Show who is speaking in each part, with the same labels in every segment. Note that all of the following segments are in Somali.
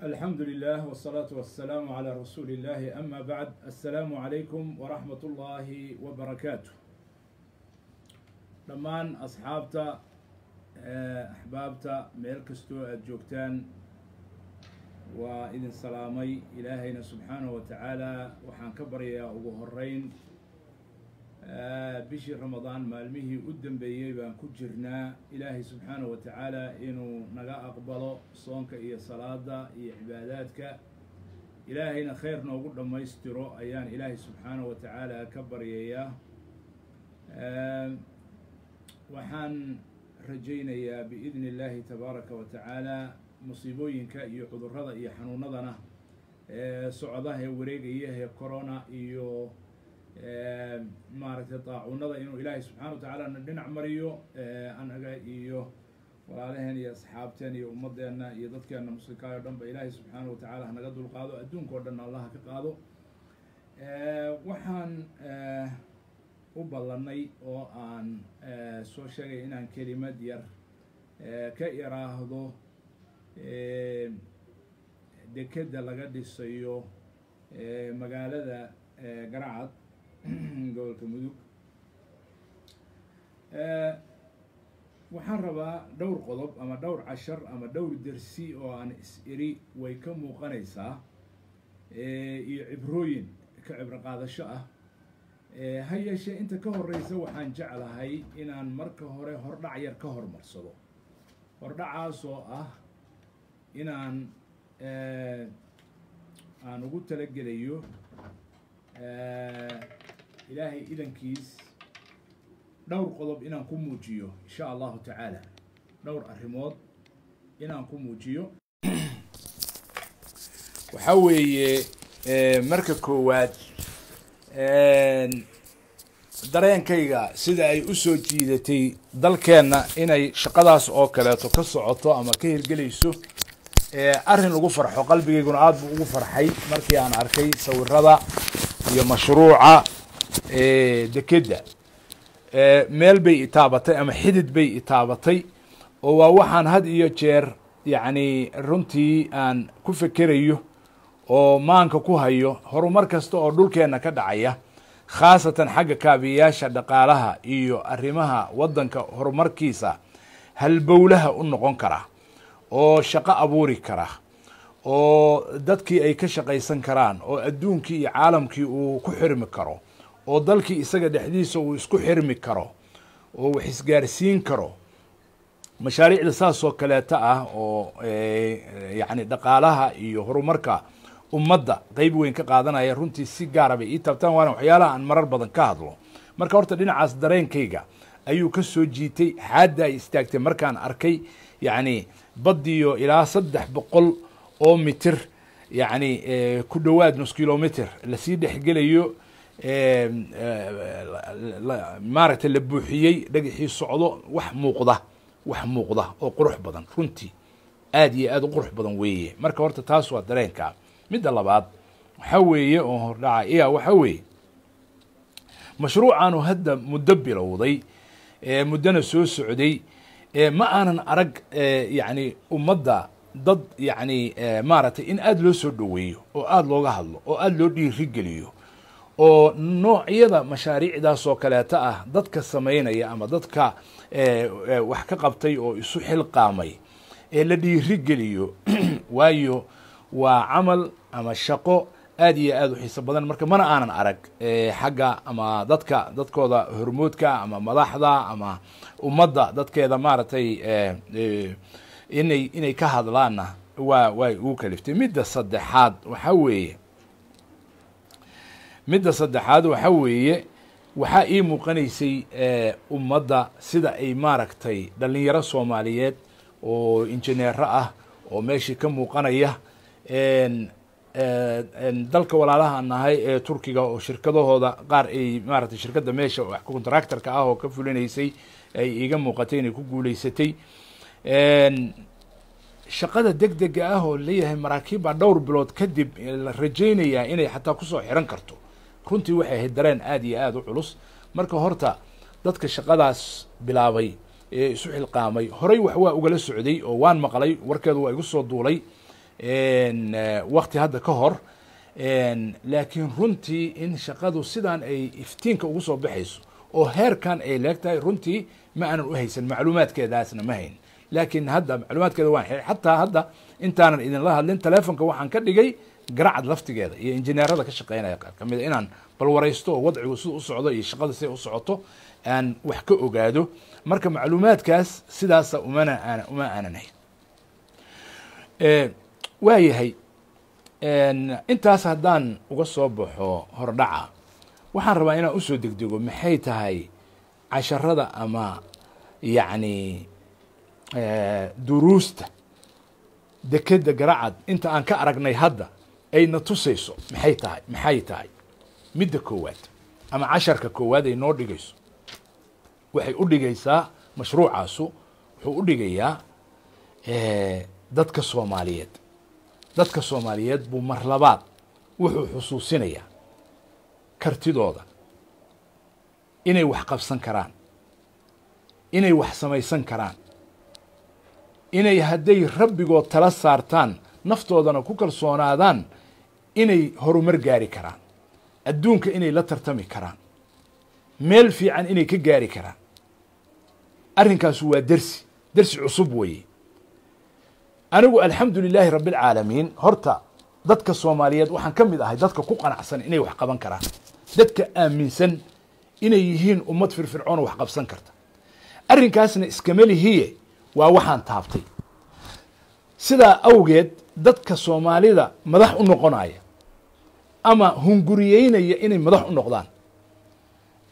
Speaker 1: الحمد لله والصلاة والسلام على رسول الله. أما بعد، السلام عليكم ورحمة الله وبركاته. دمان أصحابتا أحبابتا ميركستو الجوكتان وإذن سلامي إلهينا سبحانه وتعالى وحان كبريا أبو هرين بشي رمضان مالمه قدام بيبان كجرنا إلهي سبحانه وتعالى إنه نجا أقبله صونك إيه صلاة إيه عباداتك إلهينا خير نوجد ما يستروا أيان إلهي سبحانه وتعالى كبر إياه وحان رجينا يا بإذن الله تبارك وتعالى مصيبوينك إيه حضور هذا إيه حنون ضنا سعداه وريق إيه كورونا إيه maaragtay taacunada inuu ilaahay subxaanahu wa tacaala dhinac mariyo anaga iyo walaalaheen iyo asxaabteen iyo ummadeena iyo dadkeena muslimka oo dhanba ilaahay subxaanahu wa tacaala naga dul qaado adduunka oo dhan Allah ka qaado waxaan u ballanay oo aan soo sheegay inaan kelimad yar ka iraahdo dekeda laga dhisayo magaalada Garacad gobolka Mudug waxaan rabaa dhowr qodob ama dhowr cashar ama dhowr darsi oo aan is-iri way ka muuqanaysaa iyo cibrooyin ka cibro qaadasho ah ha yeeshee inta ka horeysa waxaan jeclahay inaan marka hore hordhac yar ka hormarsado hordhacaas oo ah inaan aan ugu talagelayo إلهي إذن كيس دور قضب إنا نكون موجيو إن شاء الله تعالى دور الرموض إنا نكون موجيو وحوي مركب كواد درين كيغا سيدا أي أسو جيدتي دل كينا إنا شقداس أوكالاتو كسعطو أما كيهل قليسو أرهن لغو فرحو قلبي يقول عاد لغو فرحي مركي أنا أركي سوي الرضا iyo mashruuca dekeda meel bay itaabatay ama xidid bay itaabatay oo waa waxaan had iyo jeer yani runtii aan ku fikirayo oo maanka ku hayo horumar kasta oo dhulkeena ka dhacaya khaasatan xagga kaabiyaasha dhaqaalaha iyo arrimaha wadanka horumarkiisa halbowlaha u noqon kara oo shaqo abuuri kara oo dadkii ay ka shaqaysan karaan oo adduunkii iyo caalamkii uu ku xirmi karo oo dalkii isaga dhexdiisa uu isku xirmi karo oo wax isgaarsiin karo mashaariicda saas oo kaleeta ah oo yani dhaqaalaha iyo horumarka ummadda qayb weyn ka qaadanaya runtii si gaar ah bay ii taabtaan waana waxyaalaha aan marar badan ka hadlo marka horta dhinacaas dareenkayga ayuu ka soo jiitay xaadda ay istaagtay markaan arkay yani badiyo ilaa 300 oo mitir yani ku dhawaad nus kilometer la sii dhexgelayo maaragtay la buuxiyey dhagaxii socdo wax muuqda oo qurux badan runtii aad iyo aad u qurux badan weeye marka horta taas waa dareenka midda labaad waxa weeye oo hordhaca iya waxa weeye mashruucaanu hadda muddo bilowday muddana soo socday ma aanan arag yani ummadda dad yani maaragtay in aad loo soo dhaweeyo oo aad looga hadlo oo aad loo dhiirigeliyo oo noocyada mashaariicdaas oo kaleeta ah dadka samaynaya ama dadka wax ka qabtay oo isu xilqaamay la dhiirigeliyo waayo waa camal ama shaqo aad iyo aad u xiiso badan marka mana aanan arag xagga ama dadkooda hormoodka ama madaxda ama ummadda dadkeeda maaragtay inay ka hadlaana way ugu kaliftay midda saddexaad waxa weeye waxaa ii muuqanaysay ummadda sida ay maaragtay dhalinyaro Soomaaliyeed oo injineero ah oo meeshii ka muuqanaya dalka walaalaha nahay ee Turkiga oo shirkadahooda qaar ay maaragtay shirkadda meesha wax contractor-ka ah oo ka fulinaysay ay iiga muuqatay inay ku guuleysatay shaqada degdega ah oo leeyahay maraakiib dhowr bilood kadib la rajaynayaa inay xataa ku soo xiran karto runtii waxay ahayd dareen aad iyo aad u culus marka horta dadka shaqadaas bilaabay ee isu xilqaamay horey wax waa ugala socday oo waan maqlay warkeedu waa igu soo duulay waqti hadda ka hor laakiin runtii in shaqadu sidaan ay iftiinka ugu soo baxayso oo heerkan ay leegtahay runtii ma aanan u haysan macluumaadkeedaasna ma hayn laakiin hadda macluumaadkeeda waan helay xataa hadda intaanan idinla hadlin telefonka waxaan ka dhigay garacad laftigeeda iyo injineerada ka shaqeynaya qaar kamid a inaan bal waraysto oo wadcigu sida u socdo iyo shaqada siday u socoto aan wax ka ogaado marka macluumaadkaas sidaasa uma aanan hayn waa yahay intaas haddaan uga soo baxo hordhaca waxaan rabaa inaan usoo degdego maxay tahay casharada ama yacni duruusta dekeda garacad inta aan ka aragnay hadda ayna tusayso maxay tahay midda koowaad ama casharka koowaad ay noo dhigayso waxay u dhigaysaa mashruucaasu wuxuu u dhigayaa dadka soomaaliyeed buu mar labaad wuxuu xusuusinayaa kartidooda inay wax qabsan karaan inay wax samaysan karaan inay hadday rabbigood tala saartaan naftoodana ku kalsoonaadaan inay horumar gaari karaan adduunka inay la tartami karaan meel fiican inay ka gaari karaan arrinkaasu waa dersi cusub weeye anigu alxamdu lilaahi rabbi alcaalamiin horta dadka soomaaliyeed waxaan ka mid ahay dadka ku qanacsan inay wax qaban karaan dadka aaminsan inay yihiin ummad firfircoon wax qabsan karta arrinkaasna iskama lihiye waa waxaan taabtay sidaa awgeed dadka soomaalida madax u noqonaya ama hunguriyeynaya inay madax u noqdaan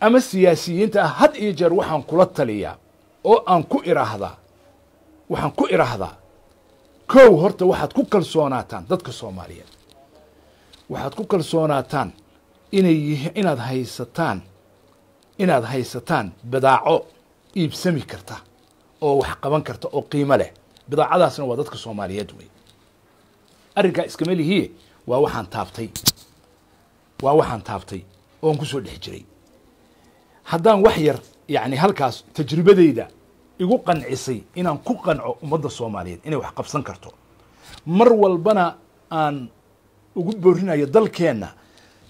Speaker 1: ama siyaasiyiinta ah had iyo jeer waxaan kula taliyaa oo aan ku iraahdaa kow horta waxaad ku kalsoonaataan dadka soomaaliyeed waxaad ku kalsoonaataan inaad haysataan badaaco iibsami karta oo wax qaban karta oo qiimo leh bidaacadaasna waa dadka soomaaliyeed wey arrinkaa iskama lihiye waa waxaan taabtay oon ku soo dhex jiray haddaan wax yar yani halkaas tajribadeyda igu qancisay inaan ku qanco ummadda soomaaliyeed inay wax qabsan karto mar walbana aan ugu boorinayo dalkeenna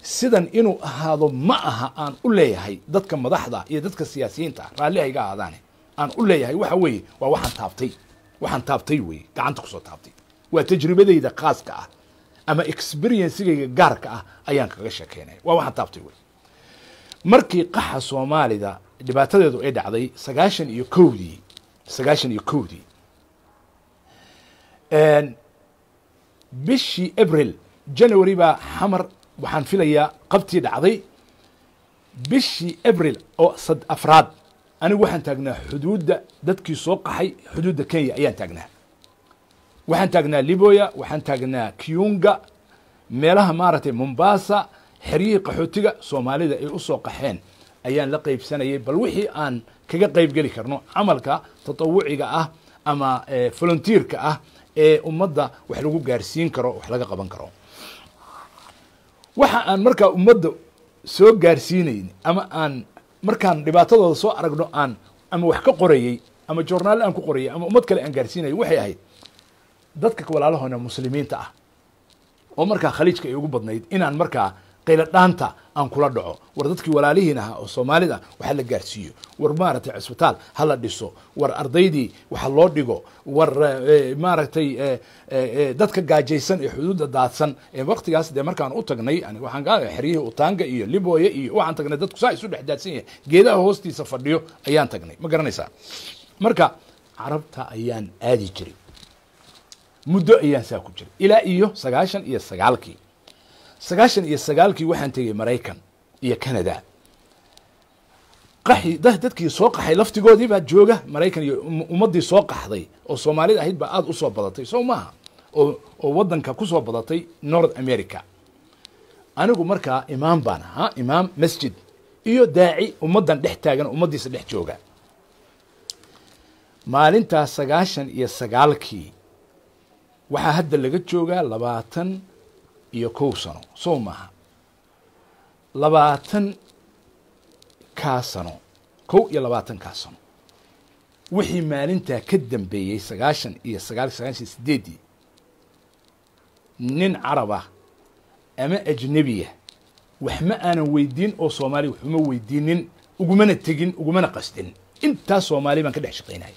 Speaker 1: sidan inuu ahaado ma aha aan u leeyahay dadka madaxda iyo dadka siyaasiyiinta raalli hayga ahaadaane aan u leeyahay waxa weeye waa waxaan taabtay weye gacanta kusoo taabtay waa tajribadeyda khaaska ah ama experiencegayga gaarka ah ayaan kaga sheekeynaya waa waxaan taabtay wey markii qaxa soomaalida dhibaatadeedu ay dhacday sagaashan iyo kowdii bishii abril january baa xamar waxaan filayaa qabtii dhacday bishii abril oo afraad anigu waxaan taagnaa xuduudda dadkii soo qaxay xuduudda kenya ayaan taagnaa waxaan taagnaa liboya waxaan taagnaa kiunga meelaha maaragtay mombasa xeryihii qaxootiga soomaalida ay u soo qaxeen ayaan la qaybsanayay bal wixii aan kaga qayb geli karno camalka tatawuciga ah ama volunteerka ah ee ummadda wax lagu gaarsiin karo wax laga qaban karo waxa aan markaa ummadda soo gaarsiinayn ama aan markaan dhibaatadooda soo aragno aan ama wax ka qorayey ama journaal aan ku qorayay ama ummad kale aan gaarsiinayay waxay ahayd dadka walaalahoona muslimiinta ah oo markaa khaliijka ay ugu badnayd inaan markaa qaylo dhaanta aan kula dhaco war dadkii walaalihiin ahaa oo soomaalida waxa la gaarsiiyo war maaragtay cisbitaal ha la dhiso war ardaydii waxa loo dhigo war maaragtay dadka gaajaysan ee xuduudda daadsan ee waqtigaas dee markaan u tagnay waxaan ka xeryihii utaanga iyo liboye iyo waxaan tagnay dadku saa isu dhex daadsan yahay geedaha hoostiisa fadhiyo ayaan tagnay ma garanaysaa marka carabta ayaan aadi jiray muddo ayaan saa ku jiray ilaa iyo 99 waxaan tegey maraykan iyo canada dadkii soo qaxay laftigoodii baa jooga maraykan iyo ummaddii soo qaxday oo soomaalida ahayd baa aada u soo badatay soo maaha oo waddanka ku soo badatay north america anigu markaa imaam baan ahaa imaam masjid iyo daaci ummaddan dhex taagan ummaddiisa dhex jooga maalintaa 99 waxaa hadda laga joogaa 21 sano soo maaha 21 sano wixii maalintaa ka dambeeyey 98 nin carab ah ama ajnabiya waxma aanan weydiin oo soomaali waxuma weydiinin ugumana tegin ugumana qasdin intaas soomaali baan ka dhex shaqaynaya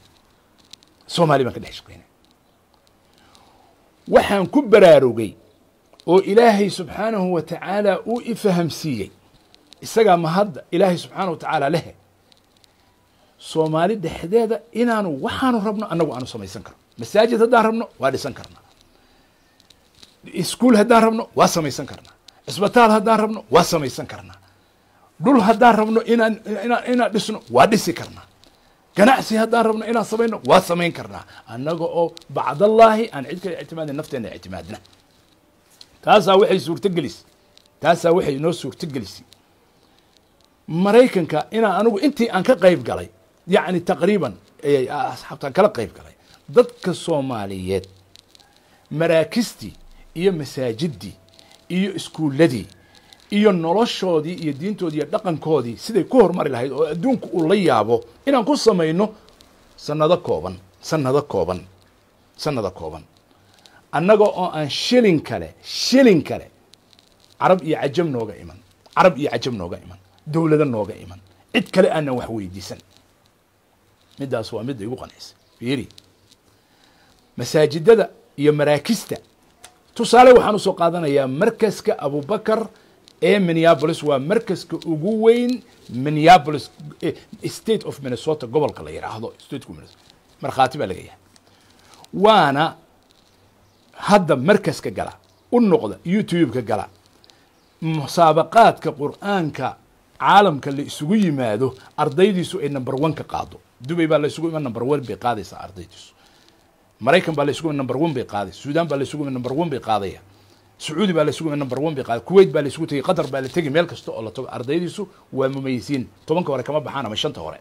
Speaker 1: waxaan ku baraarugay oo ilaahay subxaanahu wa tacaala uu ifahamsiiyey isagaa mahadda ilaahay subxaanahu wa tacaala leh soomaali dhexdeeda inaanu waxaanu rabno annagu aanu samaysan karno masaajid haddaan rabno waa dhisan karnaa iskuul haddaan rabno waa samaysan karnaa cisbitaal haddaan rabno waa samaysan karnaa dhul haddaan rabno inaan dhisno waa dhisi karnaa ganacsi haddaan rabno inaan samayno waa samayn karnaa annaga oo bacdallaahi aan cid kale ictimaadin nafteenna ictimaadna taasaa waxay noo suurtogelisay maraykanka inaan anigu intii aan ka qayb galay yacni taqriiban asxaabtaan kala qayb galay dadka soomaaliyeed maraakistii iyo masaajidii iyo iskuulladii iyo noloshoodii iyo diintoodii iyo dhaqankoodii siday ku hormari lahayd oo adduunku uu la yaabo inaan ku samayno sanado kooban annaga oo aan shilin kale carab iyo cajam nooga iman dowlado nooga iman cid kale aanan wax weydiisan midaas waa midda igu qancisay fiiri masaajidada iyo maraakista tusaale waxaan usoo qaadanayaa markaska abubakar ee minneapolis waa markaska ugu weyn minneapolis state of minnesota gobolka la yidhaahdo stateka minnesota markhaati baa laga yahay waana hadda markaska gala u noqda youtube-ka gala musaabaqaadka qur'aanka caalamka la isugu yimaado ardaydiisu ay number 1 ka qaado dubay baa la isugu iman number 1 bay qaadaysaa ardaydiisu maraykan baa la isugu iman number 1 bay qaadaysaa suudaan baa la isugu iman number 1 bay qaadaya sacuudi baa la isugu iman number 1 bay qaadaya kuwait baa la isugu tagay qatar baa la tagay meel kasta oo la tago ardaydiisu waa mumayisiin 10 hore kama baxaan ama 5 hore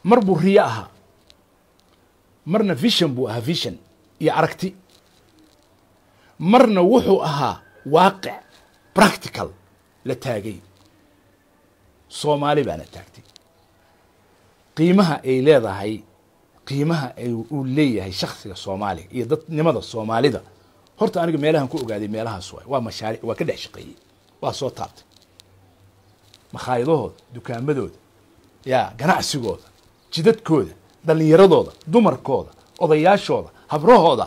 Speaker 1: mar buu riya ahaa marna vision buu ahaa vision iyo aragti marna wuxuu ahaa waaqic practical la taagay soomaali baana taagtay qiimaha ay leedahay qiimaha ay uu leeyahay shakhsiga soomaaliga iyo dadnimada soomaalida horta aniga meelahan ku ogaaday meelahaas waa mashaariic waa ka dhex shaqeeyey waa soo taabtay makhaayadahooda dukaamadooda yaa ganacsigooda jidadkooda dhallinyaradooda dumarkooda odayaashooda habrahooda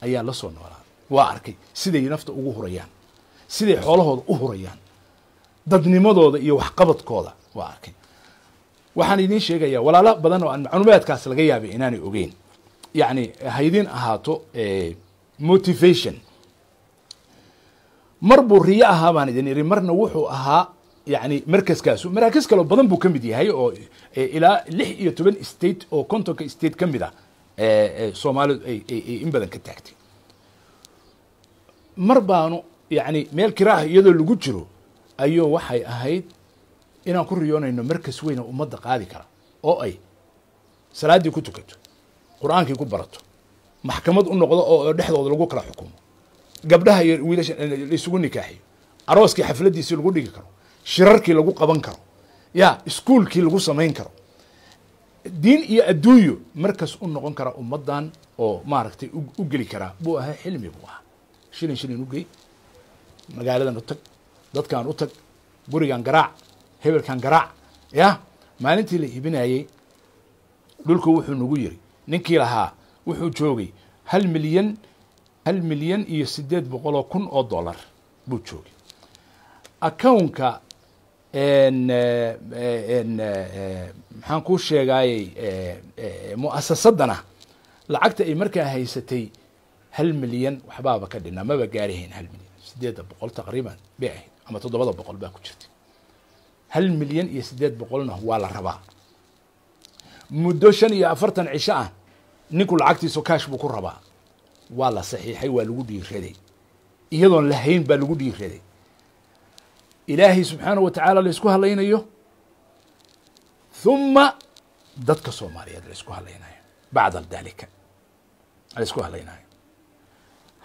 Speaker 1: ayaa la soo noolaa waa arkay siday nafta ugu hurayaan siday xoolahooda u hurayaan dadnimadooda iyo waxqabadkooda waa arkay waxaan idiin sheegayaa walaalo badan oo aan macluumaadkaas laga yaabay inaanay ogeyn yacni haydin ahaato motivation mar buu riyo ahaa baan idin iri marna wuxuu ahaa yacni markaskaasu maraakis kaloo badan buu ka mid yahay oo ilaa 16 state oo 50 state ka mid ah soomaalidu ay in badan ka taagtay mar baanu yacni meel kiraaha iyadoo lagu jiro ayuu waxay ahayd inaan ku riyoonayno markas weyn oo ummadda qaadi kara oo ay salaaddii ku tukato qur'aankii ku barato maxkamad u noqdo oo dhexdooda lagu kala xukumo gabdhaha iyo wiilasha la isugu nikaaxiyo arooskii xafladiisii lagu dhigi karo shirarkii lagu qaban karo yaa iskuulkii lagu samayn karo diin iyo adduunyo markas u noqon kara ummaddan oo maaragtay u geli karaa buu ahaa xilmi buu ahaa shilin u gey magaaladan u tag dadkan u tag gurigan garaac hebelkan garaac ya maalintii la iibinayey dhulku wuxuu nagu yiri ninkii lahaa wuxuu joogay 1,800,000 oo dollar buu joogay accountka maxaan kuu sheegayey mu'asasadana lacagta ay markaa haysatay 1 milyan waxbaaba ka dhinaa maba gaarihayn 1 milyan 800 taqriiban bay ahayd ama 700 baa ku jirtay 1 milyan iyo 800na waa la rabaa muddo 45 cisho ah ninku lacagtiisu kaash buu ku rabaa waa la saxiixay waa lagu dhiiraday iyadoon lahayn baa lagu dhiiraday ilaahay subxaanahu wa tacaala la isku hadlaynayo ثم dadka soomaaliyeed la isku hadlaynayo bacda dalika la isku hadlaynayo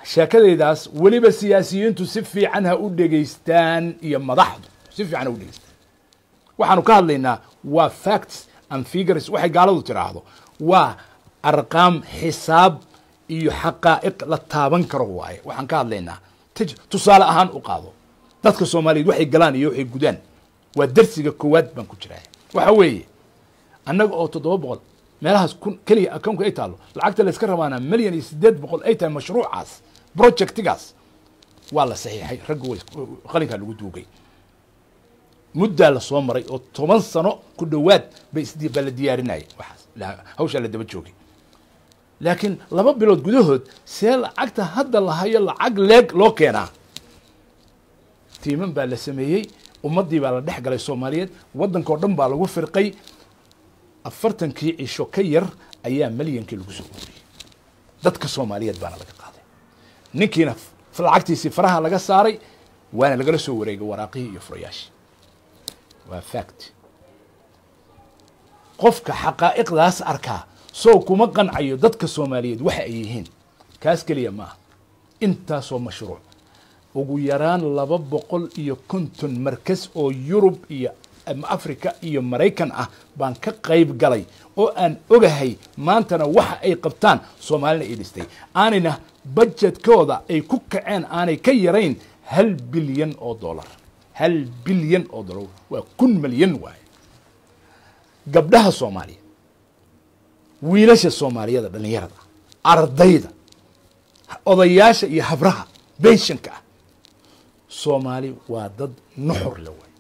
Speaker 1: sheekadaydaas weliba siyaasiyiintu si fiican ha u dhegaystaan iyo madaxdu si fiican ha u dhegaystaan waxaanu ka hadlaynaa waa facts and figures waxay gaaladu tiraahdo waa arqaam xisaab iyo xaqaa'iq la taaban karo waaye waxaan ka hadlaynaa tusaale ahaan u qaado dadka Soomaaliyeed waxay galaan iyo waxay gudaan waa darsiga koowaad baan ku jiraa waxa weeye annaga oo 700 meelahaas kaliya akoonka ay taalo lacagta la iska rabaana milyan iyo 800 ay tahay mashruucaas projectigaas waa la saxiixay raggu qalinka lagu duugay muddo la soo maray oo 10 sano ku dhawaad bay isdiibal diyaarinay waxaas hawsha la daba joogay laakiin 2 bilood gudahood see lacagta hadda la hayo lacag leeg loo keenaa tiiman baa la sameeyay ummadii baa la dhex galay Soomaaliyeed wadanka oo dhan baa lagu firqay 40kii cisho ka yar ayaa milyankii lagu soo ururiyay dadka Soomaaliyeed baana laga qaaday ninkiina lacagtiisii faraha laga saaray waana laga soo wareegay waraaqihii iyo furayaashii waa fact qofka xaqaa'iqdaas arkaa soo kuma qancayo dadka Soomaaliyeed waxa ay yihiin kaas kaliya ma inta soo mashruuc ugu yaraan 250 markas oo Yurub iyo Afrika iyo Mareykan ah baan ka qayb galay oo aan ogahay maantana waxa ay qabtaan Soomaaliya ay dhistay aanina budgetkooda ay ku kaceen aanay ka yarayn $1 bilyan $1 bilyan waa 1 milyan waay gabdhaha Soomaaliya wiilasha Soomaaliyada dhalinyarada ardayda odayaasha iyo habraha beeshanka Soomaali waa dad nuxur la way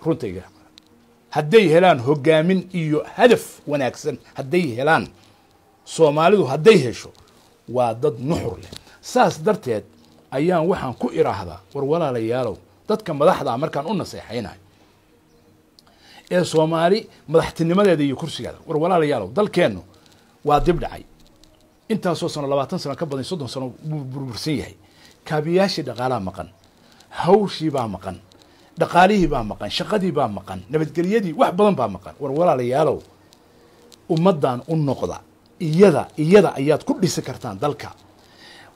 Speaker 1: runtayga hadday helaan hogaamin iyo hadaf wanaagsan hadday helaan Soomaalidu hadday hesho waa dad nuxur leh saas darteed ayaan waxaan ku iraahdaa war walaalayaalow dadka madaxda markaan u naseexaynayo ee Soomaali madaxtinimadeeda iyo kursigeeda war walaalayaalow dalkeenu waa dib dhacay intaas oo sano 20 sano ka badan 30 sano burbursan yahay kaabiyaashii dhaqaalaha maqan hawshii baa maqan dhaqaalihii baa maqan shaqadii baa maqan nabadgelyadii wax badan baa maqan war walaalayaalow ummadan u noqda iyada ayaad ku dhisi kartaan dalka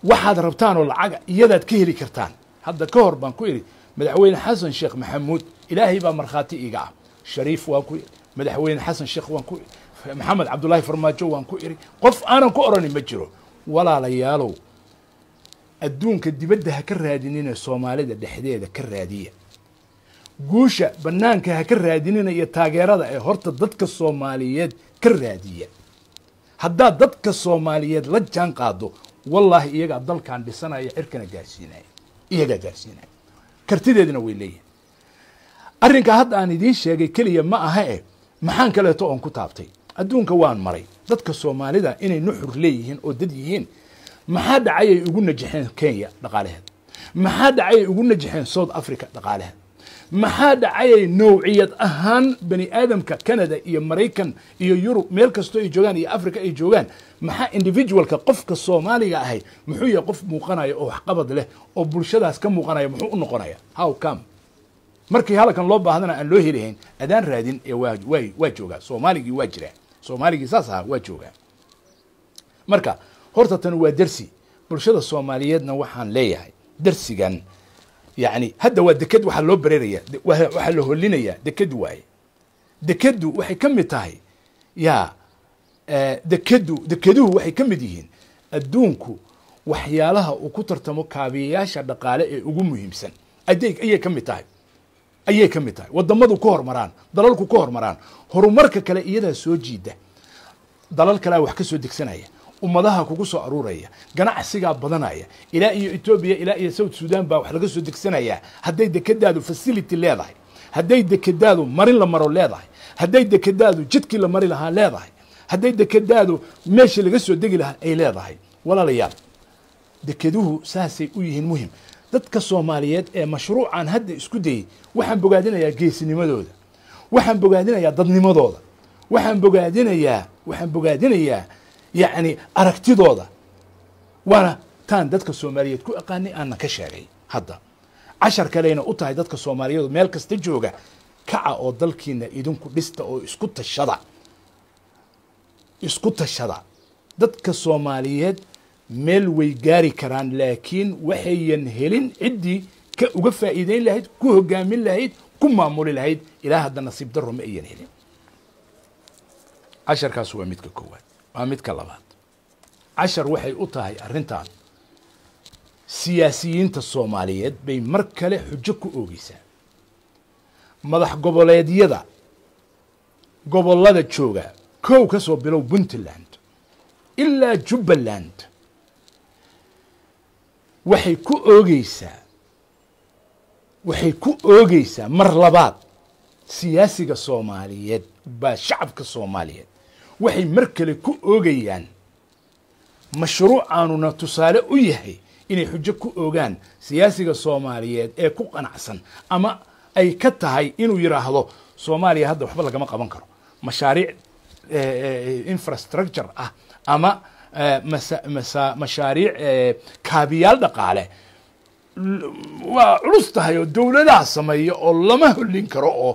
Speaker 1: waxaad rabtaan oo lacag iyadaad ka heli kartaan hadda ka hor baan ku iri madaxweyne xasan sheekh maxamuud ilaahay baa marxaati iga ah shariif waa ku madaxweyne xasan sheekh waan ku maxamed cabdullaahi farmaajo waan ku iri qof aanan ku oranin ma jiro walaalayaalow adduunka dibadda ha ka raadinina Soomaalida dhexdeeda ka raadiya guusha banaanka ha ka raadinina iyo taageerada ee horta dadka Soomaaliyeed ka raadiya hadda dadka Soomaaliyeed la jaan qaado wallahi iyaga dalkan dhisanaya cirkana gaarsiinaya kartideedina way leeyihiin arrinka hadda aan idiin sheegay kaliya ma aha maxaan kaleeto oon ku taabtay adduunka waan maray dadka Soomaalida inay nuxur leeyihiin oo dad yihiin maxaa dhacay ay ugu najaxeen Kenya dhaqaalaheed maxaa dhacay ay ugu najaxeen South Africa dhaqaalaheed maxaa dhacay noociyad ahaan bani aadamka Canada iyo Mareykan iyo Yurub meel kasto ay joogaan iyo Africa ay joogaan maxaa individualka qofka Soomaaliga ahay muxuu yahay qof muuqanayo oo wax qabad leh oo bulshadaas ka muuqanayo muxuu u noqonaya how come markii halkan loo baahdana aan loo helihayn adaan raadin ee waa jooga Soomaaligi waa jira Soomaaligi saas waa jooga marka horta tan waa darsi bulshada Soomaaliyeedna waxaan leeyahay darsigan يعني هذا هو دكد waxa loo bareeraya waxa la holinaya dekad waay dekadu waxay kamid tahay ya dekeduhu waxay kamid yihiin adduunku waxyaalaha uu ku tartamo kaabiyaasha dhaqaale ee ugu muhiimsan ayay kamid tahay wadamadu ku hormaraan dalalku ku hormaraan horumarka kale iyada soo jiida dalal kale wax ka soo degsanaya ummadaha kugu soo aruuraya ganacsiga badanaya ilaa iyo Ethiopia ilaa iyo South Sudan baa wax laga soo degsanaya haday dekedaadu facility leedahay haday dekedaadu marin la maro leedahay haday dekedaadu jidkii la mari lahaa leedahay haday dekedaadu meeshii laga soo degi lahaa ay leedahay walaalayaal dekeduhu saasay u yihiin muhiim dadka Soomaaliyeed ee mashruucan hadda isku dayay waxaan bogaadinayaa geesinimadooda waxaan bogaadinayaa dadnimadooda waxaan bogaadinayaa يعني أركتدودا وانا تان دتك الصوماليات كو أقاني أنا كشاري هذا 10 كلينا أطهي دتك الصوماليات مالك استجوجا كع أو دلكينا يدونكو لسه أو اسكت الشضع دتك الصوماليات ميل ويجاري كران لكن وحي ينهلن عدي كوقف إيدين لهيد كوه جامل لهيد كم معمول لهيد إلى هذا النصيب درهم أي ينهلن 10 كاسوا ميت كوات وميت كلابات cashar waxay u tahay arrintan siyaasiyiinta Soomaaliyeed bay mar kale xujo ku oogaysaa madax goboleedyada gobolada jooga kow ka soo bilow Puntland ilaa Jubbaland waxay ku oogaysaa mar labaad siyaasiga Soomaaliyeed baa shacabka Soomaaliyeed waxay mar kale ku oogayaan mashruucaanuna tusaale u yahay inay xujo ku oogaan siyaasiga Soomaaliyeed ee ku qanacsan ama ay ka tahay inuu yiraahdo Soomaaliya hadda waxba lagama qaban karo mashaariic infrastructure ah ama mashaariic kaabiyaal dhaqaale waa culus tahay oo dawladaha sameeyo oo lama hulin karo oo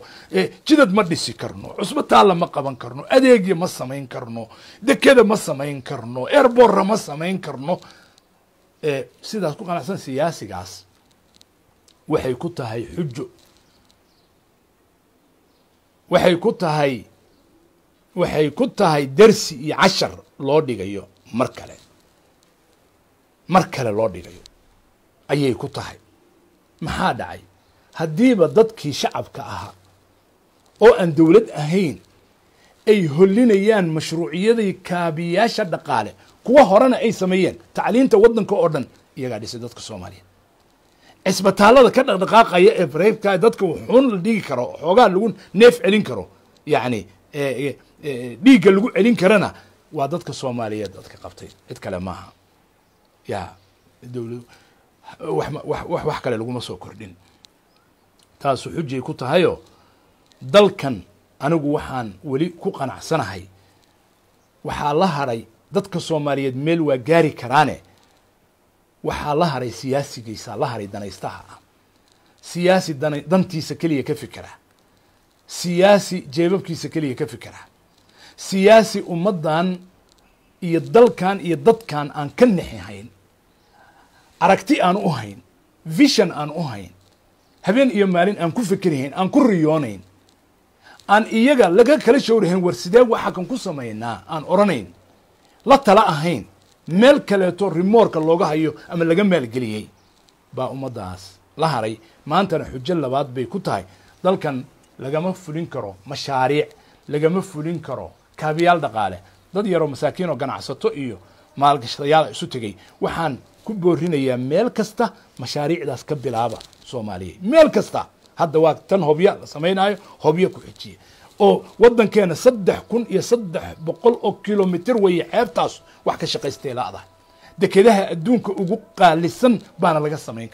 Speaker 1: jidad ma dhisi karno cusbitaal ma qaban karno adeegyo ma samayn karno dekada ma samayn karno airport ma samayn karno sidaas ku qanacsan siyaasigaas waxay ku tahay xujo waxay ku tahay darsi iyo cashar loo dhigayo mar kale loo dhigayo ayay ku tahay maxaa dhacay haddiiba dadkii shacabka ahaa oo aan dawlad ahayn ay holinayaan mashruuciyadii kaabiyaasha dhaqaale kuwa horena ay sameeyeen tacliinta waddanka oo dhan iyagaa dhisay dadka Soomaaliyeed cisbitaalada ka dhaqdhaqaaqaya ee bareebka dadka wuxuun la dhigi karo xoogaa lagu neef celin karo yacni dhiigga lagu celin karana waa dadka Soomaaliyeed dadka qabtay cid kale maaha yaa dawlad wax kale laguma soo kordhin taas xujay ku tahayo dalkan anigu waxaan wali ku qanacsanahay waxaa la haray dadka Soomaaliyeed meel waa gaari karaane waxaa la haray siyaasigiisa la haray danaystaha siyaasi dantiisa kaliya ka fikira siyaasi jeebabkiisa kaliya ka fikira siyaasi ummadan iyo dalkan iyo dadkan aan ka naxayn aragti aan u hayn vision aan u hayn habeen iyo maalin aan ku fikirayn aan ku riyoonayn aan iyaga laga kala shawrayn war sidee waxa kan ku sameeynaa aan oranayn la tala ahayn meel kale to remorka looga hayo ama laga maalgeliyay baa ummadaas la haray maantana xujo labaad bay ku tahay dalkan lagama fulin karo mashaariic lagama fulin karo kaabiyaal dhaqaale dad yar oo masaakiin oo ganacsato iyo maalgashadayaal isu tagay waxaan ku boorinayaa meel kasta mashaariicdaas ka bilaaba Soomaaliya meel kasta hadda waa tan hobya la sameeynayo hobya ku xijiye oo wadankeena 3300 oo kilomitir way xeebtaas wax ka shaqaystay laada dekedaha adduunka ugu qaalisan baana laga sameyn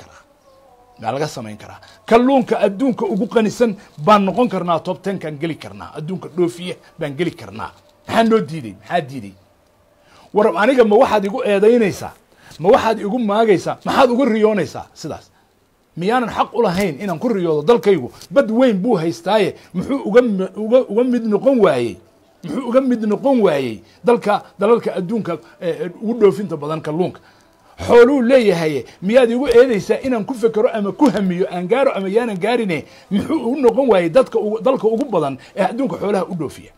Speaker 1: karaa kalluunka adduunka ugu qanisan baan noqon karnaa top 10 kan gali karnaa adduunka dhoofiye baan gali karnaa maxaa noo diiday war aniga ma waxaad igu eedaynaysaa ma waxaad igu maagaysaa maxaad ugu riyoonaysaa sidaas miyaanan xaq u lahayn inaan ku riyoodo dalkaygu bad weyn buu haystaaye muxuu uga mid noqon waayey dalalka adduunka ugu dhoofinta badan kalluunka xooluu leeyahay miyaad igu eedaysaa inaan ku fikiro ama ku hamiyo aan gaaro ama yaanan gaarine muxuu u noqon waayey dalka ugu badan ee adduunka xoolaha u dhoofiya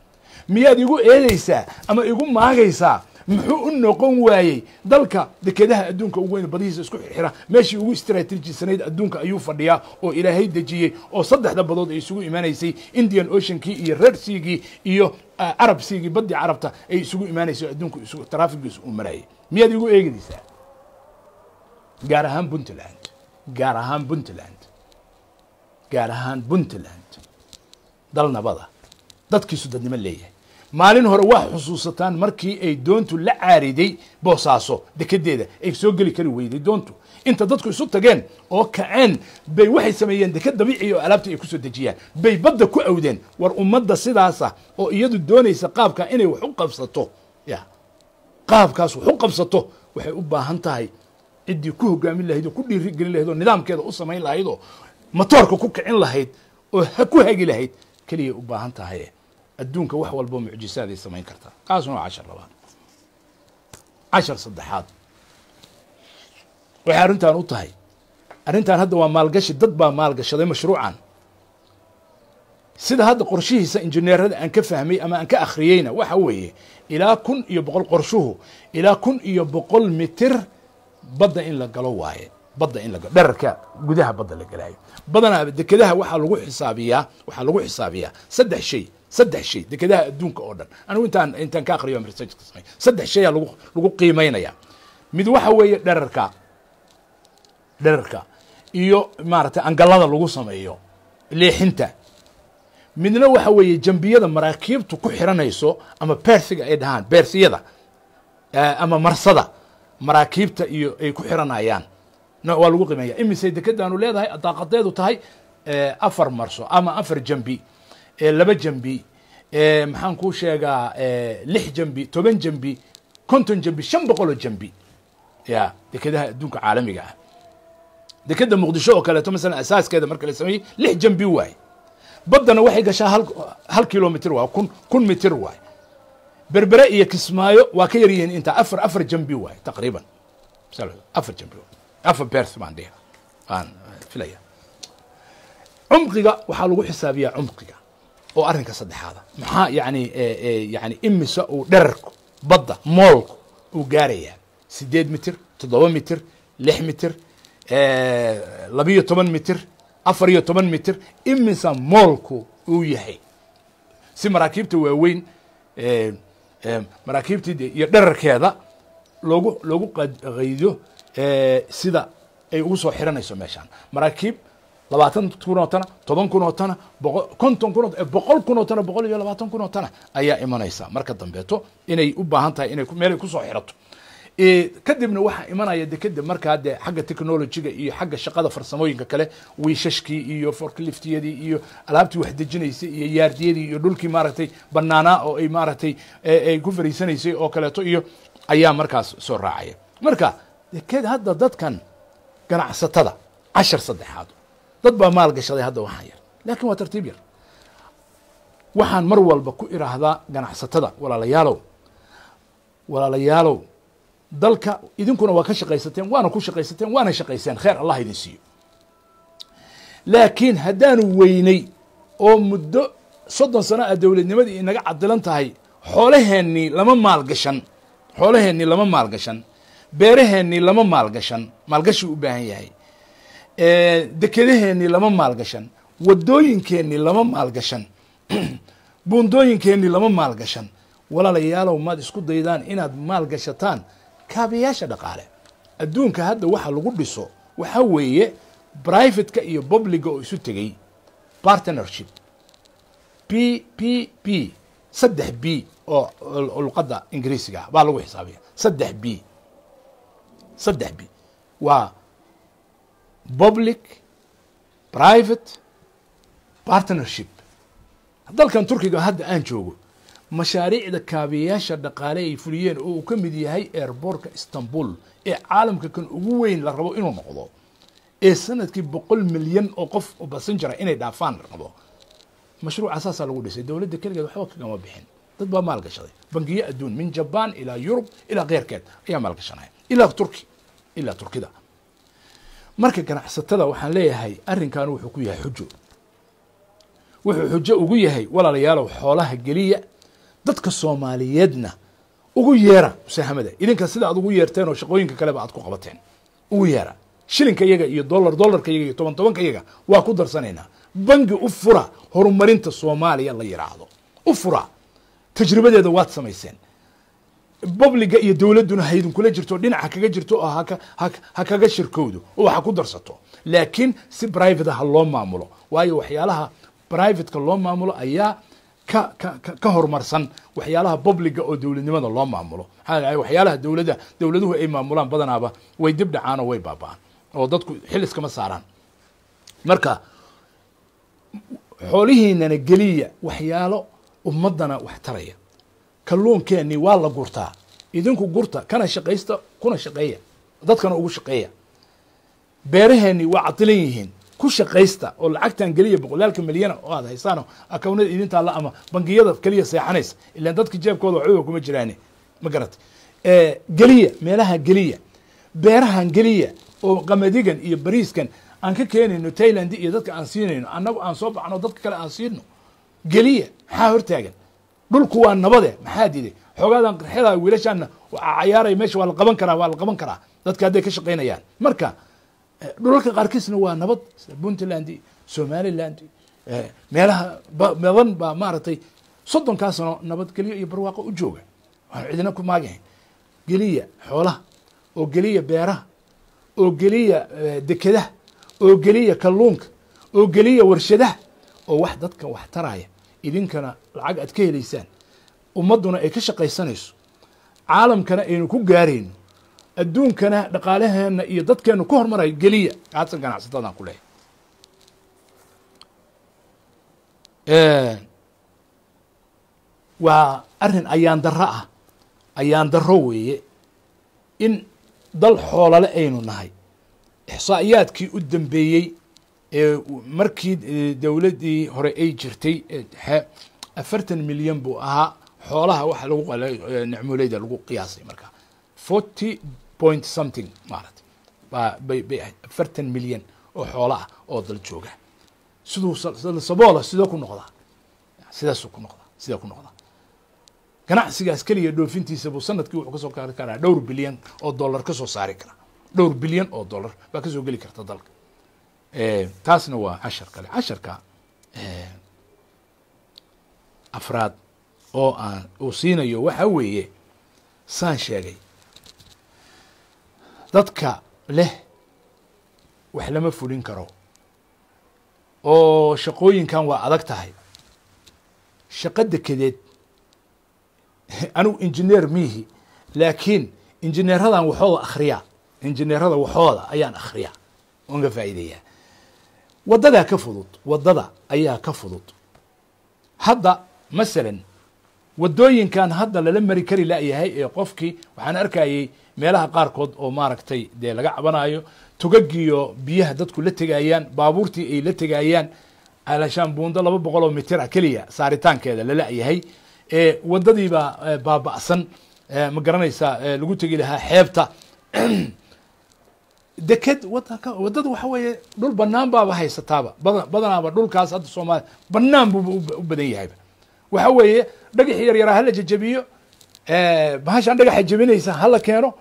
Speaker 1: miyaad igu eedaysaa ama igu maagaysaa muxuu u noqon waayey dalka dekedaha adduunka ugu weyn badihiisa isku xirxira meeshii ugu istiraatiijisanayd adduunka ayuu fadhiyaa oo ilaahay dejiyey oo saddexda badood ay isugu imaanaysay Indian Oceankii iyo Red Seagii iyo Arab Seagii badii Carabta ay isugu imaanaysay adduunka isugu trafficgiisu u marayay miyaad igu eegaysaa gaar ahaan Puntland dal nabada dadkiisu dadnimo leeyahay maalin hore wax xusuusataan markii ay doontu la caariday Boosaaso dekedeeda ay soo gali kari weyday doontu inta dadku isu tageen oo kaceen bay waxay sameeyeen deked dabiici oo alaabta ay ku soo dejiyaan bay badda ku awdeen war ummadda sidaas oo iyadu doonaysa qaabka inay wax u qabsato qaabkaas wax u qabsato waxay u baahan tahay cidii ku hogaamin lahayd oo ku dhiiri gelin lahayd oo nidaamkeeda u sameyn lahayd oo matoorka ku kicin lahayd oo ku hagi lahayd kaliya u baahan tahay adduunka wax walba mucjisaad ay sameyn kartaa kaasuna 10 labaad 10 saddexaad waxay arrintan u tahay arrintan hadda waa maalgashi dad baa maalgashaday mashruucan sida hadda qorshihiisa injineerada aan ka fahmay ama aan ka akhriyeyna waxa weeye ilaa 1,100 qorshuhu ilaa 1,100 mitir badda in la galo waaye badda in la galo dherarka gudaha badda la galaayo badanaa dekedaha waxaa lagu xisaabiyaa saddex shay dekedaha adduunka oo dhan anigu intaan ka akhriyo research ka samay saddex shay lagu qiimeynaya mid waxa weeye dherarka iyo maaragtay angalada lagu sameeyo leexinta midna waxa weeye jambiyada maraakiibtu ku xiranayso ama beersiga ay dhahaan beersiyada ama marsada maraakiibta iyo ay ku xiranayaan waa lagu qiimeeyaa imise dekedaanu leedahay daaqadeedu tahay 4 marso ama 4 jambi 2 jambi maxaan kuu sheegaa 6 jambi 10 jambi 50 jambi 500 jambi ya dekedaha adduunka caalamiga ah dekeda muqdisho oo kaleeto masalan asaaskeeda marka la sameeyey 6 jambi waay baddana waxay gashaa hal kilomitir waa kun mitir waay berbere iyo kismaayo waa ka yaryihiin inta afar jambi waay taqriiban 4 jambi afar beers baan dhihi aan filaya cumqiga waxaa lagu xisaabiyaa cumqiga oo arrinka saddexaada maxaa yani imisa uu dherarku badda moolku uu gaarayaa 8 mitir 7 mitir 6 mitir 12 mitir 14 mitir imisa moolku uu yahay si maraakiibta waaweyn maraakiibtii iyo dherarkeeda loogu qaydo sida ay ugu soo xiranayso meeshaan maraakiib 20 kun oo tana 10 kun oo tana 50 kun oo 100 kun oo tana 120 kun oo tana ayaa imanaysa marka dambeeto inay u baahan tahay inay meel ku soo xirato kadibna waxa imanaya dekeda markaa de xagga technology-ga iyo xagga shaqada farsamooyinka kale wiishashkii iyo forkliftiyadii iyo alaabtii wax dejinaysay iyo yaardiyadii iyo dhulkii maaragtay banaanaa oo ay maaragtay ay ku fariisanaysay oo kaleeto iyo ayaa markaas soo raacaya marka deked hadda dadkan ganacsatada 10 saddexaad dad baa maal gashaday hadda waxaan yar laakiin waa tartiib yar waxaan mar walba ku iraahdaa ganacsatada walaalayaalow dalka idinkuna waa ka shaqaysateen waana ku shaqaysateen waana shaqayseen kheer Allah idin siiyo laakiin haddaanu weynay oo muddo 30 sano ah dawladnimadii inaga cadilan tahay xoolaheennii lama maalgashan beeraheennii lama maalgashan maalgashi u baahan yahay dekedaheennii lama maalgashan wadooyinkeennii lama maalgashan buundooyinkeennii lama maalgashan walaalayaalow maad isku daydaan inaad maalgashataan kaabayaasha dhaqaale adduunka hadda waxa lagu dhiso waxa weeye private-ka iyo public-ga oo isu tegay partnership PPP 3B oo luqadda ingiriisiga baa lagu xisaabiya 3B waa public private partnership dalkan turkiga hadda aan joogo mashaariicda kaabiyaasha dhaqaale ay fuliyeen oo uu ka mid yahay airportka Istanbul ee caalamka kan ugu weyn la rabo inuu noqdo ee sanadkii 100 milyan oo qof oo passenger inay dhaafaan rabo mashruuc asaasa lagu dhisay dawladda kaligeed waxba kagama bixin dad baa maal gashaday bangiyo adduun min Japan ila Yurub ila qeyrkeed ayaa maal gashanay ila Turkida marka ganacsatada waxaan leeyahay arrinkan wuxuu ku yahay xujo ugu yahay walaalayaalow xoolaha geliya dadka Soomaaliyeedna ugu yeera musahamada idinka sida aad ugu yeerteen oo shaqooyinka kale aad ku qabateen ugu yeera shilinka iyaga iyo dollarka iyaga iyo 10 iyaga waa ku darsanayna bangi u fura horumarinta Soomaaliya la yiraahdo u fura tajribadeeda waad samayseen public iyo dawladuna haydin kula jirto dhinaca kaga jirto oo ha kaga shirkoodo oo waxa ku darsato laakiin si private ah loo maamulo waayo waxyaalaha private-ka loo maamulo ayaa ka horumarsan waxyaalaha public oo dawladnimada loo maamulo waxyaalaha dawladuhu ay maamulaan badanaaba way dib dhacaan oo way baabaan oo dadku xil iskama saaraan marka xoolihiinana geliya waxyaalo ummadana wax taraya kalluunkeennii waa la gurtaa idinku gurta kana shaqaysta kuna shaqeeya dadkana ugu shaqeeya beeraheennii waa cadilan yihiin ku shaqaysta oo lacagtan geliya boqolaalka milyan oo aad haysaan akawnada idinta la ama bangiyada kaliya seexanaysa ilaa dadka jeebkooda waxba kuma jiraan ma garat geliya meelaha geliya beerahan geliya oo qamadigan iyo bariiskan aan ka keenayno Thailand iyo dadka aan siinayno annagu aan soo baxno dadka kale aan siino geliya maxaa hortaagan dhulku waa nabade maxaa diiday xogaadan qirxada wiilashaana cayaaray meesha waa la qaban karaa dadka hadday ka shaqaynayaan marka dhulalka qaarkiisna waa nabad Puntland Somaliland meelaha badan baa maaragtay 30 sano nabadgelyo iyo barwaaqo u jooga waxaan cidina ku maagayn geliya xoolaha oo geliya beeraha oo geliya dekedaha oo geliya kalluunka oo geliya warshadaha oo wax dadka wax taraya idinkana lacag aad ka helaysaan ummaduna ay ka shaqaysanayso caalamkana aynu ku gaarayno adduunkana dhaqaalaheena iyo dadkeenu ku hormaray geliya aadsan ganacsatada ku leeyahay waa arrin ayaan darro weeye in dal xoolale aynu nahay ixsaa'iyaadkii u dambeeyey markii dawladdii hore ay jirtay 40 milyan buu ahaa xoolaha waxa lagu qalay nicmoolayda lagu qiyaasay marka 40 point something maarat bay 40 milyan oo xoolo ah oo dal jooga sidoo saboola sidoo ku noqda sida ku noqda ganacsigaas kaliya dhoofintiisa buu sanadkii wuxuu ka soo qaadi karaa dhowr bilyan oo dollar ka soo saari kara dhowr bilyan oo dollar baa ka soo geli karta dalka taasna waa casharka afraad oo aan uu siinayo waxa weeye saan sheegay dadka leh wax lama fulin karo oo shaqooyinkan waa adag tahay shaqo dekedeed anu engineer mihi laakiin engineeradan injineerada waxooda ayaan akhriyaa oon ka faa'iideeyaa wadada ayaa ka fudud hadda masalan wadooyinkan hadda lala mari kari laayahay ee qofkii waxaan arkayay meelaha qaarkood oo maaragtay dee laga cabanayo tugagiyo biyaha dadku la tegayaan baabuurtii ay la tegayaan alashaan buundo 200 mitir kaliya saaritaankeeda la laayahay wadadii baa baaba'san ma garanaysaa lagu tegi lahaa xeebta deked wadada waxa weeye dhul banaan baaba haysataaba badanaaba dhulkaas hadda Soomaaliya banaan buu u badan yahay waxa weeye dhagax yar hala jajabiyo bahashan dhagaxa jabinaysa hala keeno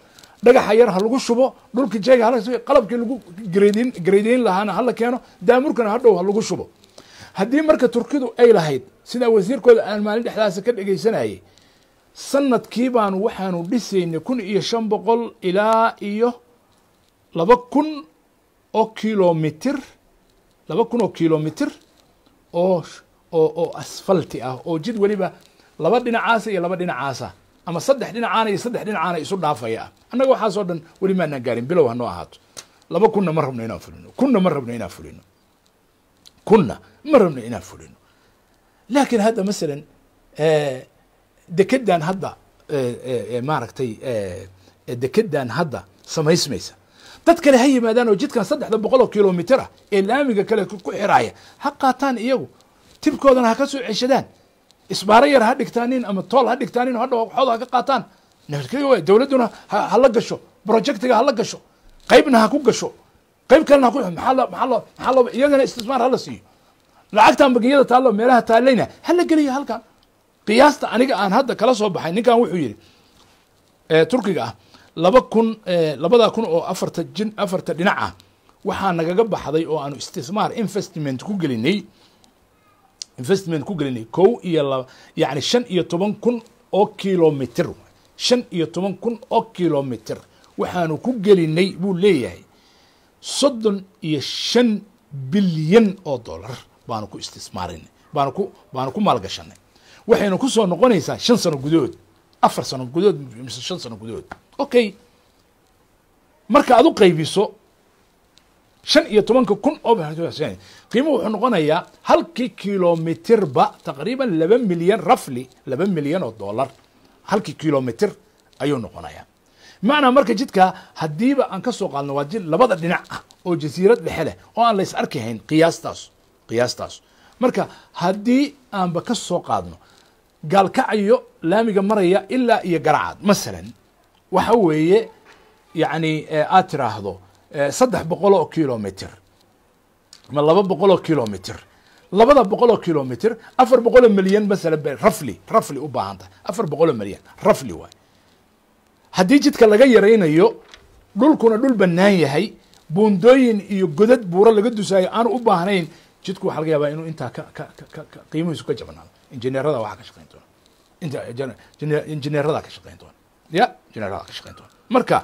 Speaker 1: dhagaxa yar ha lagu shubo dhulka jeega hala qalabkii lagu grading lahaana hala keeno daamurkana hadhow ha lagu shubo haddii marka Turkidu ay lahayd sida wasiirkooda aan maalin dhexdaas ka dhageysanayay sanadkii baan waxaanu dhisaynay 1500 ilaa iyo 2000 oo kilomitir 2000 oo kilomitir oo asfalti ah oo jid waliba laba dhinacaas iyo laba dhinacaas ama saddex dhinacaan iyo saddex dhinacaan isu dhaafaya annaga waxa soo dhan wali ma gaarin bilow hanoo ahaato 2000 ma rabno inaan fulino kunna ma rabno inaan fulino laakiin hadda مثلا dekedan hadda maaragtay dekedan hadda samaysmaysa dad kale ha yimaadaan oo jidkan 300 kilomitir ee laamiga kale ku xiraaya ha qaataan iyagu tibkoodana ha ka soo ceshadaan isbaara yar ha dhigtaanin ama tool ha dhigtaanin hadda waxooda ka qaataan nafkii dawladuna ha la gasho projectiga ha la gasho qaybna ha ku gasho qayb kalena ha ku maxaa iyagana istismaar ha la siiyo lacagtan bangiyada taalo meelaha taalayna ha la geliyo halkan qiyaasta aniga aan hadda kala soo baxay ninkan wuxuu yiri Turkiga ah 2000 oo afarta dhinaca waxaa nagaga baxday oo aanu istismaar investment ku gelinay kow iyo yani 15,000 oo kilomitir 15,000 oo kilomitir waxaanu ku gelinay buu leeyahay 35 bilyan oo dollar baanu ku istismaarinay baanu ku maalgashanay waxayna ku soo noqonaysaa 5 sano gudood 4 sano gudood mise 5 sano gudood okay marka aad u qaybiso 15,000 oo baahan qiimo wuxuu noqonayaa halkii kilomitir ba taqriiban 2 milyan roughly 2 milyan oo dollar halkii kilomitir ayuu noqonayaa macna marka jidka hadiiba aan ka soo qaadno waa jid labada dhinac ah oo jasiirad dhexe leh oo aan la is arkayn qiyaastaas marka hadii aan ba ka soo qaadno gaalkacayo laamiga maraya ilaa iyo garacad masalan waxa weeye yani aad tiraahdo 300 kilomitir ma 200 kilomitir labada boqol oo kilomitr 400 milyan مثلا rafli u baahan tahay 400 milyan rafli waay haddii jidka laga yaraynayo dhulkuna dhul bannaan yahay buundooyin iyo godad buuro laga dusaayo aan u baahnayn jidku waxa laga yaabaa inuu intaa qiimihiisu ka jabanaado injineerada waxa ka shaqeyn doona injineerada ka shaqeyn doona ya injineerada ka shaqeyn doona marka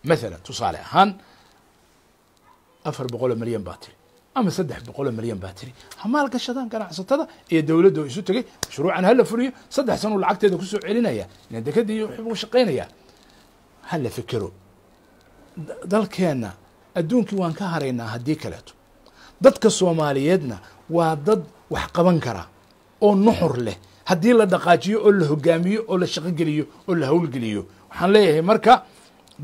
Speaker 1: مثلا tusaale ahaan 400 milyan baa tiri ama 300 milyan baa tiri hamaal gashadaan ganacsatada iyo dawladdu isu tagay shuruucan hal fuliyo 3 sano lacagteeda ku soo celinaya in dekadii wuxuu shaqeynaya hal fikiro dalkeena adduunkii waan ka haraynaa haddii kaleeto dadka Soomaaliyeedna waa dad wax qaban kara oo nuxur leh haddii la dhaqaajiyo oo la hogaamiyo oo la shaqo geliyo oo la hawl geliyo waxaan leeyahay marka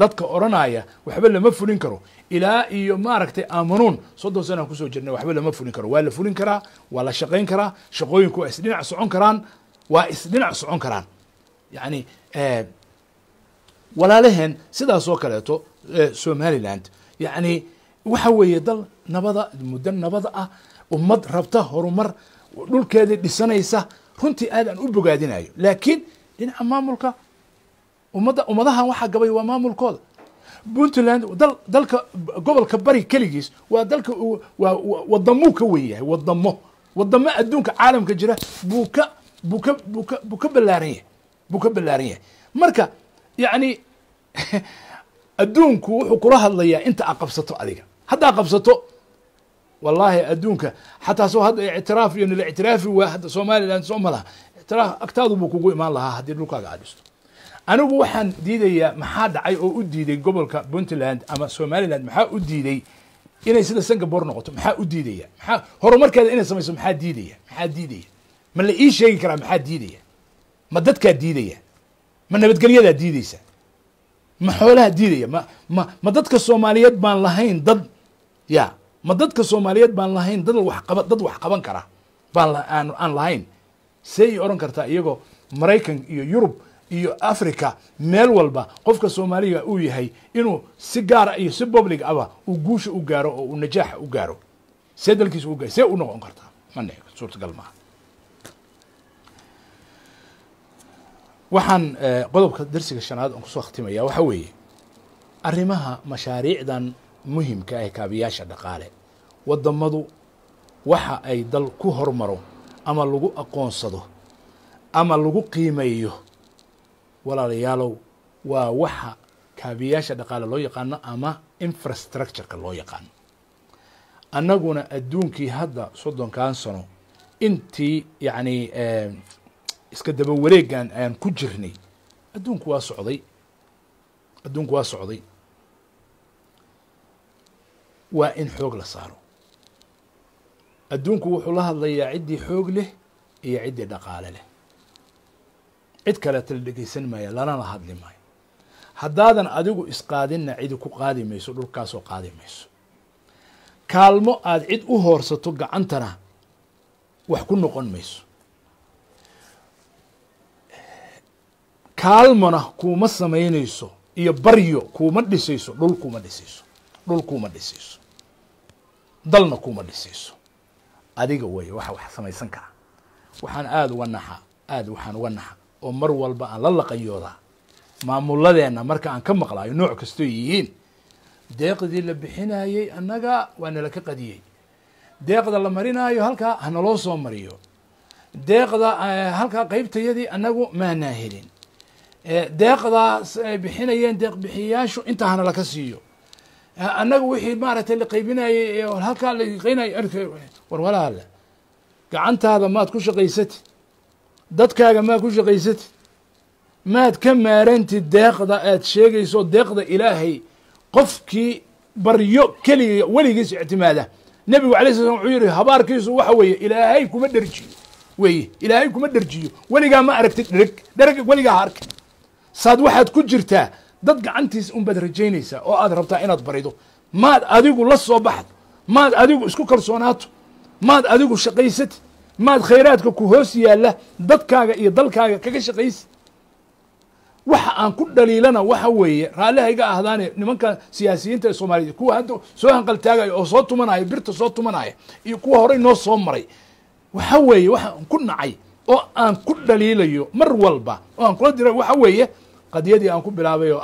Speaker 1: dadka oranaya waxba lama fulin karo ilaa iyo maaragtay aamanuun 30 sano ku soo jirnay waxba lama fulin karo waa la fulin karaa waa la shaqeyn karaa shaqooyinku waa isdhinac socon karaan yani walaalaheen sidaas oo kaleeto Somaliland yani waxa weeye dal nabada muddo nabada ah ummad rabta horumar dhulkeeda dhisanaysa runtii aad aan u bogaadinayo laakiin dhinaca maamulka ummadahan waxa gabay waa maamulkooda Puntland dalka gobolka bari kaligiis waa dalka wadamo ka weeyahay wadamo adduunka caalamka jira buka ballaaran yahay marka yani adduunku wuxuu kula hadlayaa inta aqabsato adiga hadda aqabsato wallahi adduunka xataa soo hadda i'tiraaf iyo nil i'tiraafi waa hadda Somaliland Soomaaliya i'tiraaf agtaadu buu kugu imaan lahaa hadii dhulkaaga aadisto anigu waxaan diidayaa maxaa dhacay oo u diiday gobolka Puntland ama Somaliland maxaa u diiday inay sida Singapore noqoto maxaa u diidaya maxaa horumarkeeda inay samayso maxaa diidaya ma la ii sheegi karaa maxaa diidaya ma dadka diidaya ma nabadgelyada diidaysa ma xoolaha diidaya ma dadka Soomaaliyeed baan lahayn dad ya ma dadka Soomaaliyeed baan lahayn dad wax qaban kara baan aan lahayn say oran kartaa iyagoo Mareykan iyo Yurub iyo Africa meel walba qofka Soomaaliga uu yahay inuu si gaar ah iyo si public ah uu guusha u gaaro oo uu najaax u gaaro seedalkiisa uu gaaro see u noqon kartaa man suurtagal ma waxaan qodobka darsiga shanaad aan ku soo khatimayaa waxa weeye arrimaha mashaariicdan muhiimka ah kaabiyaasha dhaqaale wadamadu waxa ay dal ku hormaro ama lagu aqoonsado ama lagu qiimeeyo walaalayaalow waa waxa kaabiyaasha dhaqaale loo yaqaano ama infrastructure-ka loo yaqaano annaguna adduunkii hadda 30 sano intii yani iska daba wareegan aan ku jirnay adduunku waa socday waa in xoog la saaro adduunku wuxuu la hadlayaa ciddii xoog leh iyo ciddii dhaqaale leh cid kale tal dhageysan maayo lana la hadli maayo haddaadan adigu isqaadinna cid ku qaadi mayso dhulkaasoo qaadi mayso kaalmo aad cid u hoorsato gacantana wax ku noqon mayso kaalmona kuma samaynayso iyo baryo kuma dhisayso dhul kuma dhisayso dalna kuma dhisayso adiga way wax samaysan kara waxaan aad uga naxa oo mar walba aan la laqayooda maamuladeena marka aan ka maqlaayo nooc kasto yihiin deeqdii la bixinayay annaga waana la ka qadiyay deeqda la marinayo halka hana loo soo mariyo deeqda halka qaybtayadii annagu maana helin deeqdaas ay bixinayeen deeq bixiyaashu inta hana la ka siiyo annagu wixii maaragtay la qaybinayay halka la qeynay war walaal gacantaada maad ku shaqaysatid dadkaaga maad ku shaqaysatid maad ka maarantid deeqda aad sheegayso deeqda ilaahay qofkii baryo kaliya weligiis ictimaada nabigu calayhi salaam wuxuu yiri habaarkiisu waxa weeye ilaahay kuma dharjiyo weligaa ma aragtid dhereg weligaa ark saad waxaad ku jirtaa dad gacantiis un baad rajaynaysaa oo aad rabtaa inaad barido maad adigu la soo baxdo maad adigu isku kalsoonaato maad adigu shaqaysatid maad khayraadka ku hoos yaalla dadkaaga iyo dalkaaga kaga shaqaysi waxa aan ku dhaliilana waxa weeye raaliha iga ahdaane nimanka siyaasiyiinta Soomaaliyeed kuwa hadda soo hanqal taagay oo soo tumanaya birta soo tumanaya iyo kuwa hore noo soo maray waxa weeye waxa aan ku nacay oo aan ku dhaliilayo mar walba oo aan kula diray waxa weeye qadiyadii aan ku bilaabay oo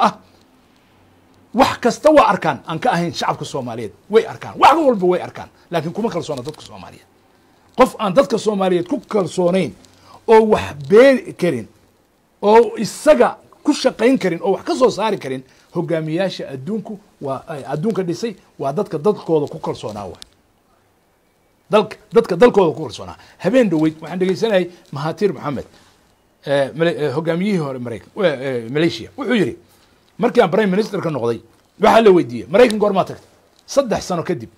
Speaker 1: wax kasta waa arkaan aan ka ahayn shacabka Soomaaliyeed way arkaan wax walba way arkaan laakiin kuma kalsoona dadka Soomaaliyeed qof aan dadka Soomaaliyeed ku kalsoonayn oo wax been karin oo isaga ku shaqayn karin oo wax ka soo saari karin hogaamiyaasha adduunku waa adduunka dhisay waa dadkooda ku kalsoonaa waa dadka dalkooda ku kalsoonaa habeen dhaweyd waxaan dhageysanahay Mahathir Mohamad hogaamiyihii hore Malaysia wuxuu yiri markii aan prime minister ka noqday waxa la weydiiyay Mareykan goorma tagtay 3 sano kadib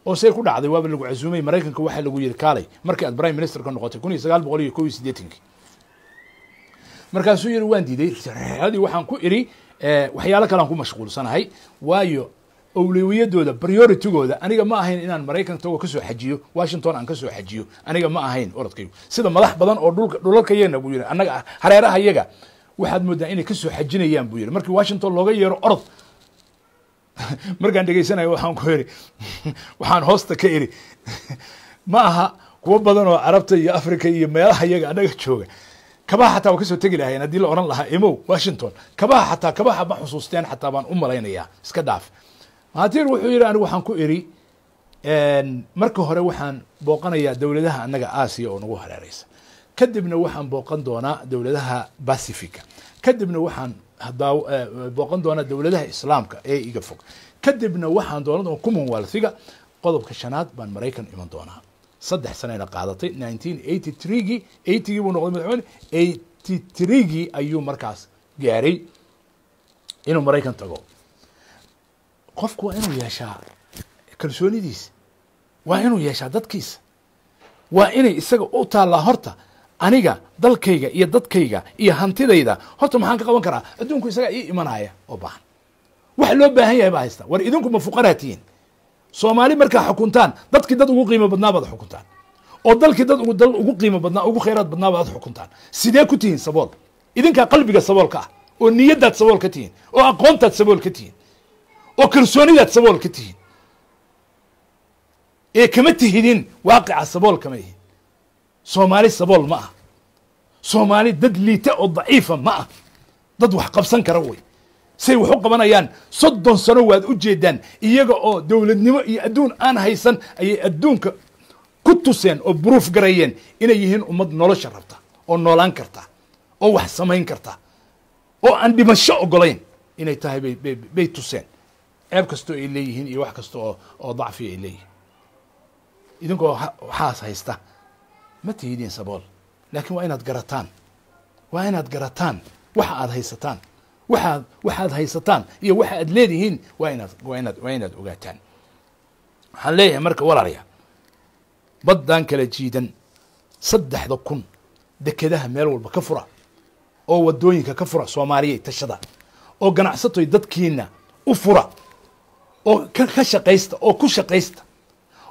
Speaker 1: oo say ku dhacday waaba lagu casuumay Mareykanka waxa lagu yiri kaalay markii aad prime minister ka noqotay 1981 markaasuu yiri waan diiday hadii waxaan ku iri waxyaalo kale aan ku mashquulsanahay waayo awlawiyadooda prioritigooda aniga ma ahayn inaan Mareykan tago ka soo xajiyo Washington aan ka soo xajiyo aniga ma ahayn orodkaygu sida madax badan oo dhulalka yeena buu yiri anaga hareeraha iyaga waxaad moodaa inay ka soo xajinayaan buu yiri markii Washington looga yeero orod markaan dhageysanayo waxaan ku iri waxaan hoosta ka iri ma aha kuwa badan oo Carabta iyo Afrika iyo meelaha iyaga anaga jooga kabaha xataa waa ka soo tagi lahayn hadii la oran lahaa imo Washington kabaha xataa ma xusuusteen xataa baan u malaynayaa iska dhaaf Mahathir wuxuu yiri anigu waxaan ku iri marka hore waxaan booqanayaa dawladaha anaga Aasiya oo nagu hareeraysa kadibna waxaan booqan doonaa dawladaha Pacifica kadibna waxaan booqan doonaa dawladaha Islaamka ee iga fog kadibna waxaan doonaa Commonwealth-ga qodobka shanaad baan Mareykan iman doonaa 3 sano qaadatay 1983 80 buu noqday madaxweyne 83 ayuu markaas gaaray inuu Mareykan tago qofku waa inuu yeeshaa kalsoonidiisa waa inuu yeeshaa dadkiisa waa inay isaga u taala horta aniga dalkayga iyo dadkayga iyo hantidayda horta maxaan ka qaban karaa adduunku isaga ii imanaya oo baahan wax loo baahan yahay baa haysta war idinku ma fuqaraatiin Soomaali marka xukuntaan dadkii dad ugu qiimo badnaa baad xukuntaan oo dalkii dad ugu qiimo badnaa ugu khayraad badnaa baad xukuntaan sidee ku tihiin sabool idinka qalbiga saboolka ah oo niyadaad sabool ka tihiin oo aqoontaad sabool ka tihiin oo kalsoonidaad sabool ka tihiin ee kama tihidin waaqica sabool kama yihiin Soomaali sabool ma ah Soomaali dad liita oo daciifa ma ah dad wax qabsan kara way say wax u qabanayaan 30 sano waad u jeedaan iyaga oo dawladnimo iyo adduun aan haysan ayay adduunka ku tuseen oo proof gareeyeen inay yihiin ummad nolosha rabta oo noolaan karta oo wax samayn karta oo aan dhimasho ogolayn inay tahay bay tuseen ceeb kasto ay leeyihiin iyo wax kasto oo dacfi ay leeyihiin idinkoo waxaas haysta ma tihiin sabool laakiin waa inaad garataan waxa aad haysataan waxaad haysataan iyo waxa aad leedihiin waa inaad ogaataan waxaan leeyahay marka walaalayaal baddaan kala jiidan 3,000 dekedaha meel walba ka fura oo wadooyinka ka fura Soomaaliyeed tashada oo ganacsatooy dadkiina u fura oo ka shaqaysta oo ku shaqaysta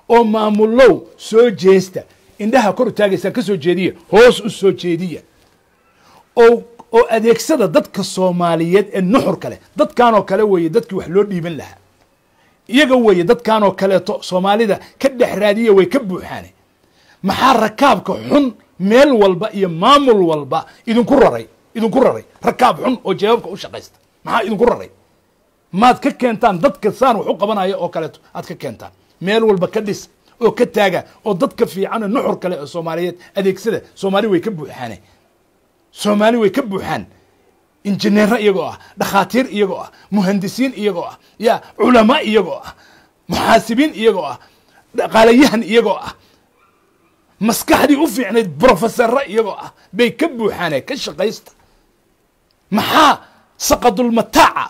Speaker 1: oo maamulow soo jeesta indhaha kor u taagaysa ka soo jeediya hoos u soo jeediya oo adeegsada dadka Soomaaliyeed ee nuxur kale dadkan oo kale weeye dadkii wax loo dhiiban lahaa iyaga weeye dadkan oo kale to Soomaalida ka dhaxraadiya way ka buuxaan maxaa rakaabka xun meel walba iyo maamul walba idinku raray rakaab xun oo jawaabka u shaqaysta maxaa idinku raray maad ka keentaan dadka saan wax u qabanaya oo kale aad ka keentaan meel walba ka dhis oo ka taaga oo dadka fiican nuxur kale oo Soomaaliyeed adeegsada Soomaali way ka buuxaan Soomaali way ka buuxaan injineer iyagoo ah dhakhaatiir iyagoo ah muhandisiin iyagoo ah ya culama iyagoo ah muhaasibiin iyagoo ah dhaqaalayahan iyagoo ah maskaxdii u fiicnayd professor iyagoo ah bay ka buuxaan ka shaqaysta maxaa saqadul mataaca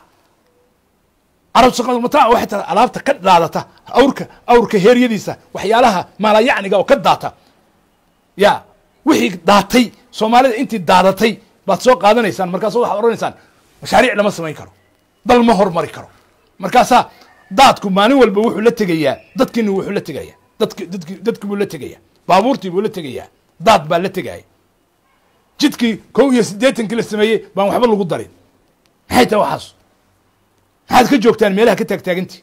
Speaker 1: arab saqadul mataaca waxa taa alaabta ka daadata awrka heeriyadiisa waxyaalaha maala yacniga oo ka daata ya wixii daatay Soomaalida intii daadatay baad soo qaadanaysaan markaas waxaad oranaysaan mashaariic lama samayn karo dal ma hormari karo markaas daadku maalin walba wuxuu la tagayaa dadkiina wuxuu la tagayaa dadku la tagayaa baabuurtii buu la tagayaa daad baa la tagayaa jidkii 1 kila sameeyay baan waxba lagu darin maxay tahay waxaas maxaad ka joogtaan meelaha ka taagtaagantii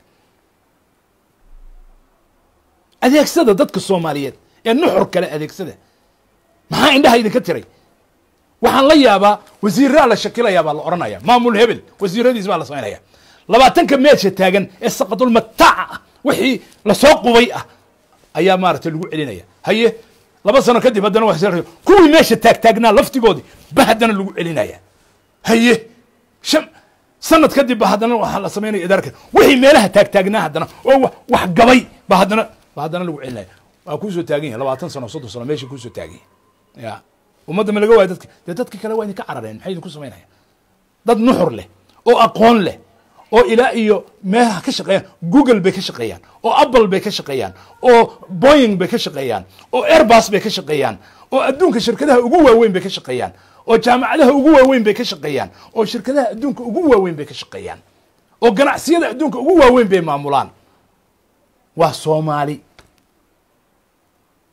Speaker 1: adeegsada dadka Soomaaliyeed ee nuxur kale adeegsada maxaa indhaha idinka tiray waxaan la yaabaa wasiirada la shakilaya baa la oranaya maamul hebel wasiiradiis baa la sameynaya 20 meesha taagan ee saqadul mataa wixii la soo qubay ah ayaa maartay lagu celinaya haye 2 sano kadib hadana wax soo kuwii meesha taagtaagnaa laftigoodii bahadana lagu celinaya haye sanad kadib hadana waxa la sameynaya idarka wixii meelaha taagtaagnaa hadana oo wax gabay bahadana lagu celinaya waa ku soo taagan yahay 20 sano 30 sano meesha ku soo taagan ya ummadda ma laga waay dadka kale waa idin ka carareen maxay idin ku sameynayaan dad nuxur leh oo aqoon leh oo ilaa iyo meelaha ka shaqeeyaan Google bay ka shaqeeyaan oo Apple bay ka shaqeeyaan oo Boeing bay ka shaqeeyaan oo Airbus bay ka shaqeeyaan oo adduunka shirkadaha ugu waaweyn bay ka shaqeeyaan oo jaamacadaha ugu waaweyn bay ka shaqeeyaan oo shirkadaha adduunka ugu waaweyn bay ka shaqeeyaan oo ganacsiyada adduunka ugu waaweyn bay maamulaan waa Soomaali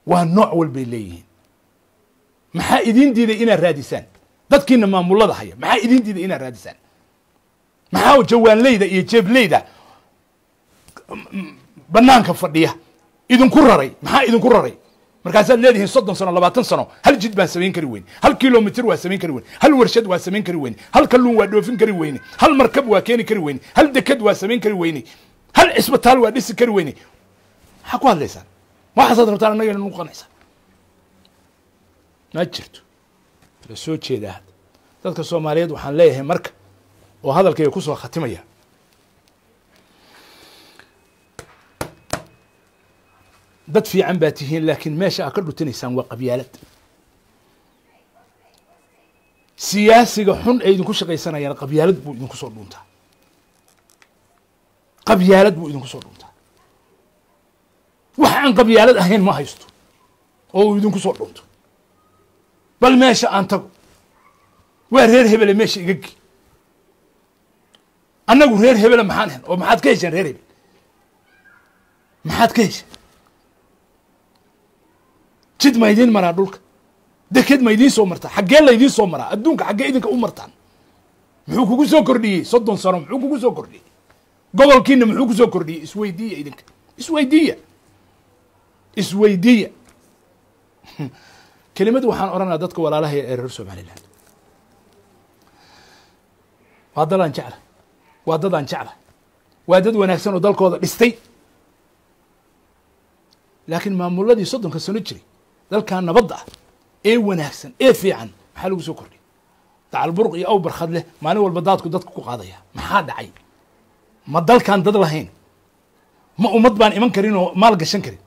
Speaker 1: waa nooc walbay leeyihiin maxaa idin diiday inaad raadisaan dadkiina maamulada haya maxaa idin diiday inaad raadisaan maxaa jawaanleyda iyo jeebleyda banaanka fadhiya idinku raray maxaa idinku raray markaasaad leedihiin 30 sano 20 sano hal jid baan samayn kari weyn hal kilomitir waa samayn kari weyn hal warshad waa samayn kari weyn hal kalluun waa dhoofin kari weyn hal markab waa keeni kari weyn hal dekad waa samayn kari weyn hal isbitaal waa dhisi kari weyn maxaa ku hadlaysaan waxaad rabtaan anaga inuu qanacsan ma jirto la soo jeedaa dadka Soomaaliyeed waxaan leeyahay marka oo hadalkayga ku soo khatimaya dad fiican baa tihiin laakiin meesha aad ka dhutinaysaan waa qabyaalad siyaasiga xun ay idinku shaqaysanayaan qabyaalad buu idinku soo dhuntaa qabyaalad buu idinku soo dhuntaa wax aan qabyaalad ahayn ma haysto oo idinku soo dhunto bal meesha aan tago waa reer hebel meesha igagi annagu reer hebel maxaan ahayn oo maxaad ka heshaan reer hebel maxaad ka heshaan jid ma idin maraa dhulka deked ma idin soo martaa xaggee la idin soo maraa adduunka xaggee idinka u martaan muxuu kugu soo kordhiyey 30 sano muxuu kugu soo kordhiyey gobolkiina muxuu ku soo kordhiyey isweydiiya idinka isweydiiya kelimadu waxaan oranaa dadka walaalaha ee reer Soomaaliland waa dadaan jecla waa dad wanaagsan oo dalkooda dhistay laakiin maamuladii 30 sano jiray dalka nabadda ee wanaagsan ee fiican maxaa lagu soo kordhiyay dacal burq iyo awbar khadle maalin walba dadku ku qaadaya maxaa dhacay ma dalkan dad lahayn ma ummad baan iman karin oo maal gashan karin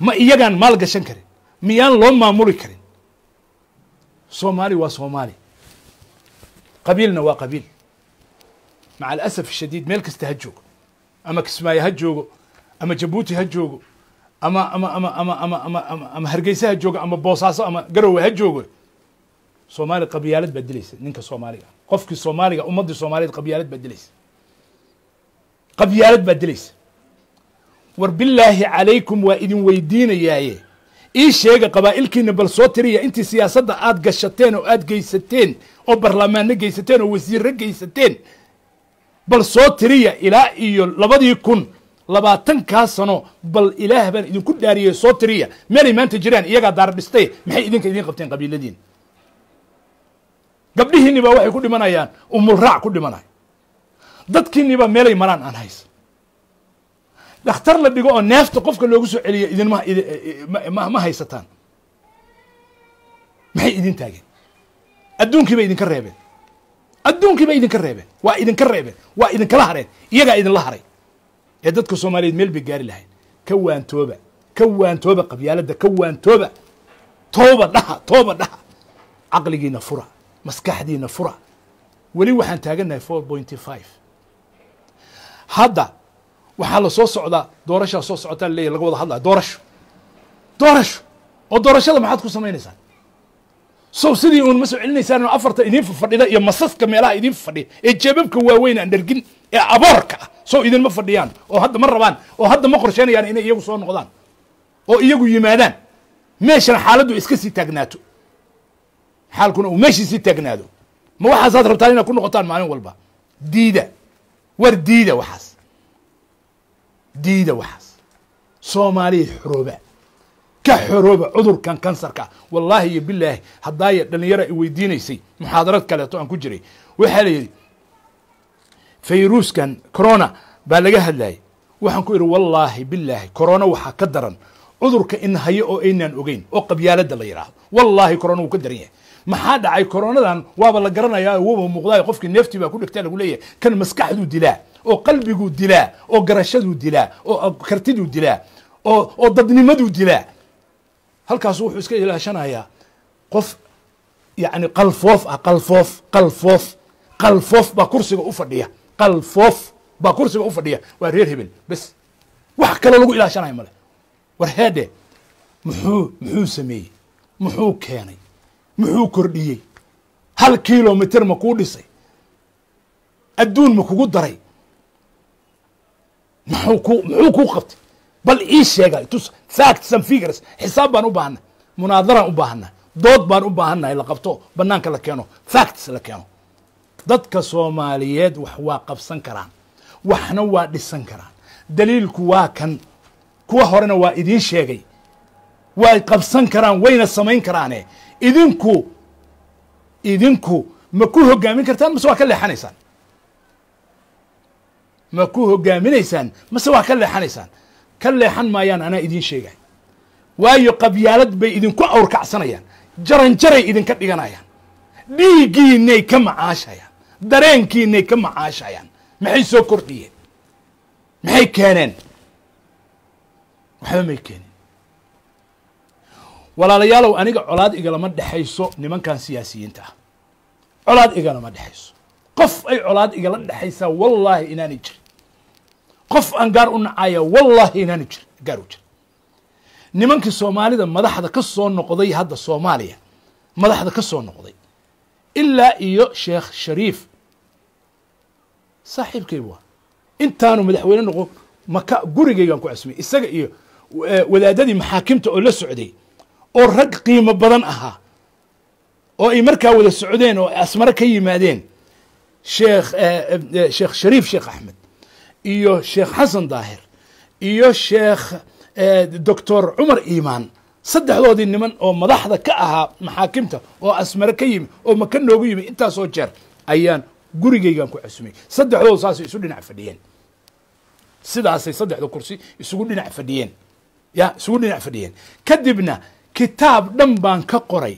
Speaker 1: ma iyagaan maal gashan karin miyaan loo maamuli karin Soomaali waa Soomaali qabiilna waa qabiil مع الأسف الشديد ملك استهجوك أما كسماية هجوك أما جبوتي هجوك أما هرقيسة هجوك أما بوصاصة أما قروة هجوك صومالي قبيالات بدليس نينك صومالي قفك صومالي أمضي صومالي قبيالات بدليس وبالله عليكم وإذن ويدين ياي إيش شيء قبائلك نبل صوترية أنت سياسة آد قشتين وآد قيستين أو برلمان قيستين ووزير قيستين bal soo tiriya ilaa iyo 2020 sano bal ilaah baan idinku dhaariyay soo tiriya meel maanta jiraan iyaga daar dhistay maxay idin qabteen qabiiladiin gabdhihiinni baa waxay ku dhimanayaan umul raac ku dhimanay dadkiinni baa meelay maraan aan hays dhakhtar la dhigo oo neefta qofka loogu soo celiyo idin ma haysataan maxay idin taageen adduunkii bay idinka reebeen adduunkii bay idinka reebeen waa idinkala hareen iyagaa idinla haray ee dadka Soomaaliyeed meel bay gaari lahayn ka waantooba qabyaaladda ka waantooba tooba dhaha caqligiina fura maskaxdiina fura weli waxaan taaganahay 4.5 hadda waxaa la soo socdaa doorasho soo socota leeyahay laga wada hadlaa doorasho oo doorashada maxaad ku samaynaysaa soo sidii uun ma soo celinaysaan afarta idin fadhida iyo masaska meelaha idin fadhiya ee jeebabka waaweyn aan dhargin ee aborka soo idin ma fadhiyaan oo hadda ma rabaan oo hadda ma qorsheynayaan inay iyagu soo noqdaan oo iyagu yimaadaan meeshan xaaladdu iska sii taagnaato xaalkuna uu meeshiisii taagnaado ma waxaasaad rabtaan inaad ku noqotaan maalin walba diida war diida waxaas soomaaliya xorooba ka xorooba cudurkan kansarka wallaahi iyo bilaahi haddaaya dhalinyaro ay weydiinaysay muxaadarad kaleeto aan ku jiray waxaa la yidhi fayruskan corona baa laga hadlayay waxaan ku idhi wallaahi bilaahi corona waxaa ka daran cudurka in hayo oo aynaan ogeyn oo qabyaaladda la yidhaahdo wallaahi corona wuu ka daran yahay maxaa dhacay coronadan waaba la garanayaa waba muuqdaay qofkii neeftii baa ku dhegtaa lagu leeyahay kan maskaxduu dilaa oo qalbiguu dilaa oo garashaduu dilaa oo kartiduu dilaa oo dadnimaduu dilaa halkaas wuxuu iska ilaashanayaa qof yani qalfoof ah qalfoof baa kursiga u fadhiya waa reer hebel bes wax kaloo lagu ilaashanayo male war heedhe muxuu sameeyey muxuu keenay muxuu kordhiyey 1 kilomitr ma kuu dhisay adduun ma kugu daray muxuu kuu qabtay bal ii sheegay tus facts and figures xisaab baan u baahanay munaadaran u baahanay dood baan u baahanay la qabto banaanka la keeno facts la keeno dadka Soomaaliyeed wax waa qabsan karaan waxna waa dhisan karaan daliilku waa kan kuwa horena waa idin sheegay way qabsan karaan wayna samayn karaane idinku ma ku hogaamin kartaan mise waa ka leexanaysaan ma ku hogaaminaysaan mise waa ka leexanaysaan ka leexan maayaan anaa idin sheegay waayo qabyaalad bay idinku awrkacsanayaan jaranjaray idinka dhiganayaan dhiigiinay ka macaashayaan dareenkiinay ka macaashayaan maxay soo kordhiyeen maxay keeneen waxba may keenin walaalayaalow aniga colaad igalama dhexayso nimankan siyaasiyiinta ah colaad igalama dhexayso qof ay colaad igala dhexaysaa wallaahi inaanay jirin qof aan gaar u nacaya wallaahi inaanay jirin gaar u jirin nimankii soomaalida madaxda ka soo noqday hadda Soomaaliya madaxda ka soo noqday ilaa iyo Sheekh Shariif saaxiibkaygu waa intaanu madaxweyne noqon maka gurigaygan ku casmay isaga iyo wadaadadii maxaakimta oo la socday oo rag qiimo badan ahaa oo ay markaa wada socdeen oo asmara ka yimaadeen sheekh Shariif Sheekh Axmed iyo Sheekh Xasan Daahir iyo Sheekh Dr. Umar Iimaan saddexdoodii niman oo madaxda ka ahaa maxaakimta oo asmara ka yimi oo maka noogu yimi intaas oo jeer ayaan gurigaygan ku casmay saddexdood saasay isu dhinac fadhiyeen sidaasay saddexda kursi isugu dhinac fadhiyeen kadibna kitaab dhan baan ka qoray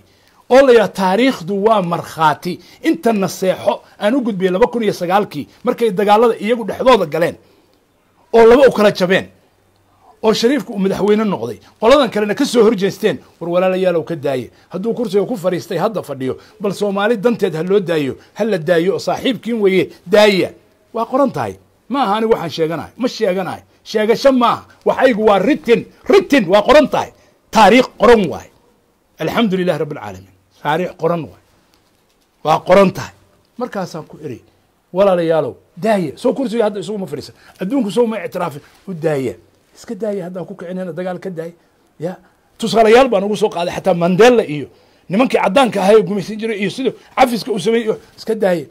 Speaker 1: oo la yidhaha taariikhdu waa markhaati inta naseexo aan u gudbiyey 2009 markay dagaalada iyagu dhexdooda galeen oo laba u kala jabeen oo Shariifku uu madaxweyne noqday qoladan kalena ka soo horjeesteen war walaalayaal ka daaye hadduu kursiga ku fariistay hadda fadhiyo bal Soomaali danteed ha loo daayo hal la daayo oo saaxiibkiin weeye daaya waa qoran tahay ma aha anigu waxaan sheeganahay ma sheeganahay sheegasho maaha waxaygu waa written waa qoran tahay taariikh qoran waay alxamdulilah rabbil caalamiin taariikh qoran waay waa qoran tahay markaasaan ku iri walaalayaalow daaya soo kursiga hadda isugu ma fariisan adduunku soo ma ictiraafin u daaya iska daaya haddaan ku kicinayna dagaal ka daaya ya tusaalayaal baan ugu soo qaaday xataa Mandela iyo nimankii caddaanka ahaa ee gumaysan jiray iyo sidoo cafiska uu sameeyay iska daaya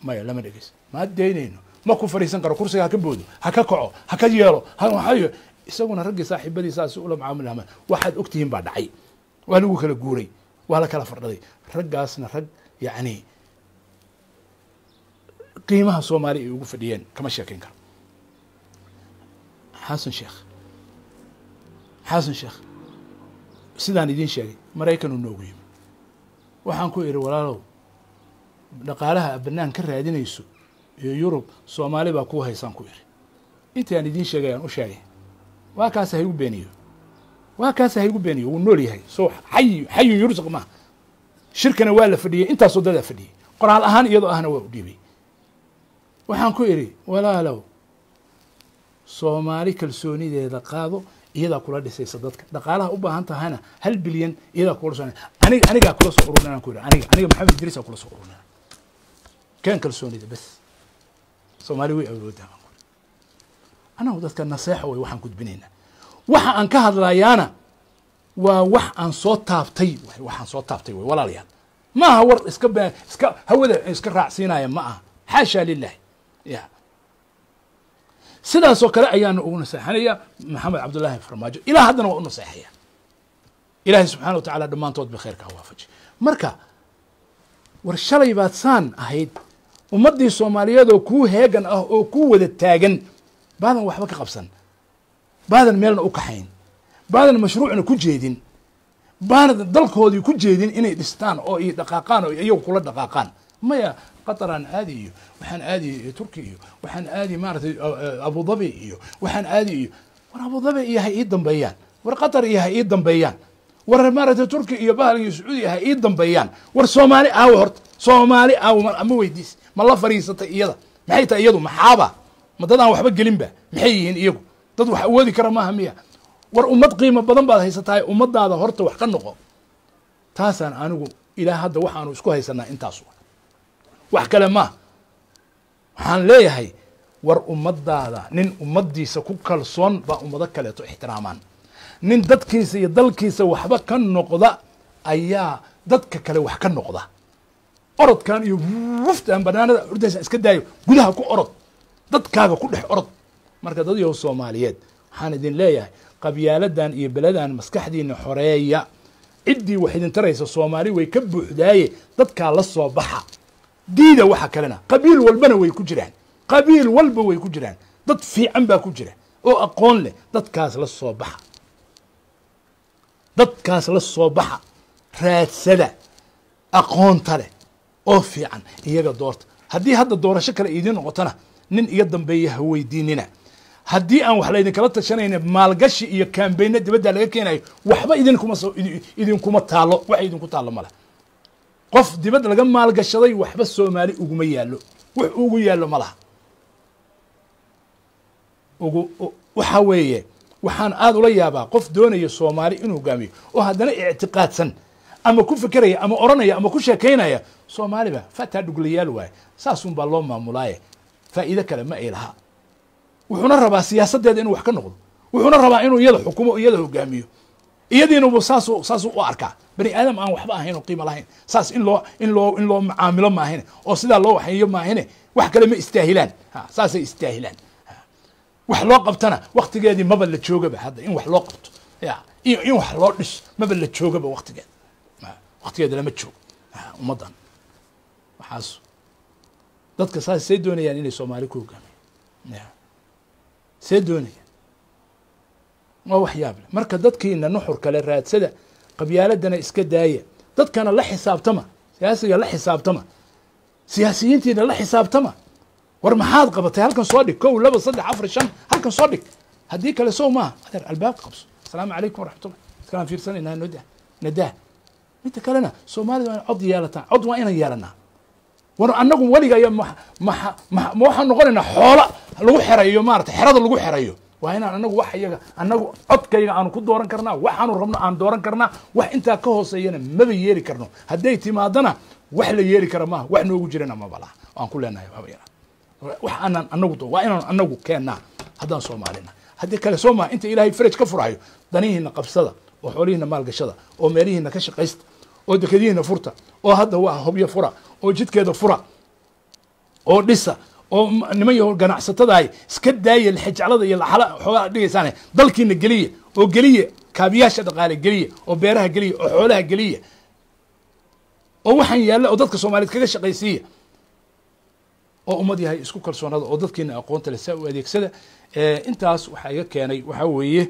Speaker 1: maya lama dhegeysan ma daynayno ma ku fariisan karo kursiga ha ka boodo ha ka kaco ha ka yeelo hayo isaguna raggii saaxiibadiisaasi ula macaamilama waxaad ogtihiin baa dhacay waa lagu kala guuray waa la kala fardhaday raggaasna rag yacni qiimaha Soomaaliya ay ugu fadhiyeen kama sheekayn karo xasan sheekh sidaan idin sheegay Maraykan uu noogu yimi waxaan ku iri walaalow dhaqaalaha bannaan ka raadinayso iyo Yurub Soomaali baa ku haysan ku iri intaan idin sheegayaan u sheegay waa kaas hay ugu beeniyo uu nool yahay soo xay yursaq ma shirkana waa la fadhiyay intaas oo dada fadhiyay qoraal ahaan iyadoo ahna waa u dhiibay waxaan ku iri walaalow Soomaali kalsoonideeda qaado iyada kula dhisaysa dadka dhaqaalaha u baahan tahayna 1 bilyan iyada kula soo aniga kula soo ururnaan ku iri aniga Maxamed Idriis kula soo ururnaan كان كلسونيدا بس Soomaali way awoodaa ana dadka naseexo way waxaan gudbinayna waxa aan ka hadlayaana waa wax aan soo taabtay way walaalayaal ما هو اسك هودا اسك راعسينايا ما حاشا لله يا sidaas oo kale ayaan ugu naseexanaya maxamed cabdullaahi farmaajo ilaa haddana waa u naseexaya ilaahay subxaana wa tacaala dhammaantood ba khayrka ha waafaji marka war shalay baad saan ahayd ummaddii soomaaliyeed oo kuu heegan ah oo kuu wada taagan baadan waxba ka qabsan baadan meelna u kaxayn baadan mashruucna ku jeedin baadan dalkoodii ku jeedin inay dhistaan oo ay dhaqaaqaan oo iyagu kula dhaqaaqaan maya qataraan aadi iyo waxaan aadi turki iyo waxaan aadi maaragtay abu dhabi iyo waxaan aadi iyo war abu dhabi iyo ha ii dambeeyaan war qatar iyo ha ii dambeeyaan war maaragtay turki iyo bahal iyo sacuudi ha ii dambeeyaan war soomaali aawo horta soomaali aawo ma weydiis ma la fariisatay iyada maxay tahay iyadu maxaaba ma dad aan waxba gelinba maxay yihiin iyagu dad wax awoodi kara maaha miya war ummad qiimo badan baad haysatahay ummadaada horta wax ka noqo taasaan anigu ilaa hadda waxaanu isku haysanaa intaas wax kale ma waxaan leeyahay war ummadaada nin ummadiisa ku kalsoon baa ummado kaleeto ixtiraamaan nin dadkiisa iyo dalkiisa waxba ka noqda ayaa dadka kale wax ka noqda orodkan iyo wuftaan banaanada ordaysa iska daayo gudaha ku orod dadkaaga ku dhex orod marka dad yahow soomaaliyeed waxaan idin leeyahay qabyaaladan iyo beladan maskaxdiina xoreeya ciddii wax idin taraysa soomaali way ka buuxdaaye dadkaa la soo baxa diida waxa kalena qabiil walbana way ku jiraan qabiil walba way ku jiraan dad fiican baa ku jira oo aqoon leh dadkaas la soo baxa dadkaas la soo baxa raadsada aqoonta leh oo fiican iyaga doorta haddii hadda doorasho kale idiin noqotona nin iga dambeeya ha weydiinina haddii aan wax laydinkala tashanayna maalgashi iyo kaambayna dibadda laga keenayo waxba idinkuma taalo waxa idinku taalo male qof dibadda laga maalgashaday waxba soomaali uguma yaallo wax ugu yaallo ma laha waxa weeye waxaan aad ula yaabaa qof doonaya soomaali inuu hogaamiyo oo haddana ictiqaadsan ama ku fikeraya ama oranaya ama ku sheekaynaya soomaaliba fataa dhuglayaal waaye saasun baa loo maamulaaye faa'iido kale ma ay laha wuxuuna rabaa siyaasaddeeda inuu wax ka noqdo wuxuuna rabaa inuu iyada xukumo iyada hogaamiyo iyadiinubu saasuu u arkaa bani aadam aan waxba ahayn oo qiimo lahayn saas in loo macaamilo maahine oo sidaa loo waxeeyo maahine wax kale ma istaahilaan saasay istaahilaan wax loo qabtana waktigeedii maba la joogaba hadda in wax loo qabto in wax loo dhiso maba la joogaba waktigeeda lama joogo ummaddan waxaas dadka saas say doonayaan inay soomaali ku hogaamiyan see doonayaan waa waxyaab leh marka dadkiina nuxur kale raadsada qabyaaladana iska daaya dadkana la xisaabtama siyaasiga la xisaabtama siyaasiyiintiina la xisaabtama war maxaad qabatay halkan soo dhig 1 2 3 4 5 halkan soo dhig haddii kale soo maaha adeer albaab qabso asalaamu calaykum waraxmatullah iskalaan fiirsanaynaa nadaa midda kalena soomaalida waa cod yeelataa cod waa inaan yeelanaa war annagu weliga iyo ma waxaan noqonaynaa xoola lagu xerayo maarata xerada lagu xerayo waa inaan anagu wax iyaga anagu codkayga aanu ku dooran karnaa waxaanu rabno aan dooran karnaa wax intaa ka hooseeyana maba yeeli karno hadday timaadana wax la yeeli kara maaha wax noogu jirana maba laha aan ku leenahay wax aanan anagu waa inaan anagu keennaa haddaan soomaalina haddii kale soo maaha inta ilaahay faraj ka furayo danihiina qabsada oo xoolihiina maalgashada oo meelihiina ka shaqaysta oo dekadihiina furta oo hadda waa hobyo fura oo jidkeeda fura oo dhisa oo niman yahow ganacsatadaay iska daaya lixijaclada iyo laxala xoogaa dhigaysaane dalkiina geliya oo geliya kaabiyaasha dhaqaale geliya oo beeraha geliya oo xoolaha geliya oo waxaan yaalla oo dadka soomaaliyeed kaga shaqaysiiya oo ummad yahay isku kalsoonada oo dadkiina aqoonta leh saa u adeegsada intaas waxaa iga keenay waxaa weeye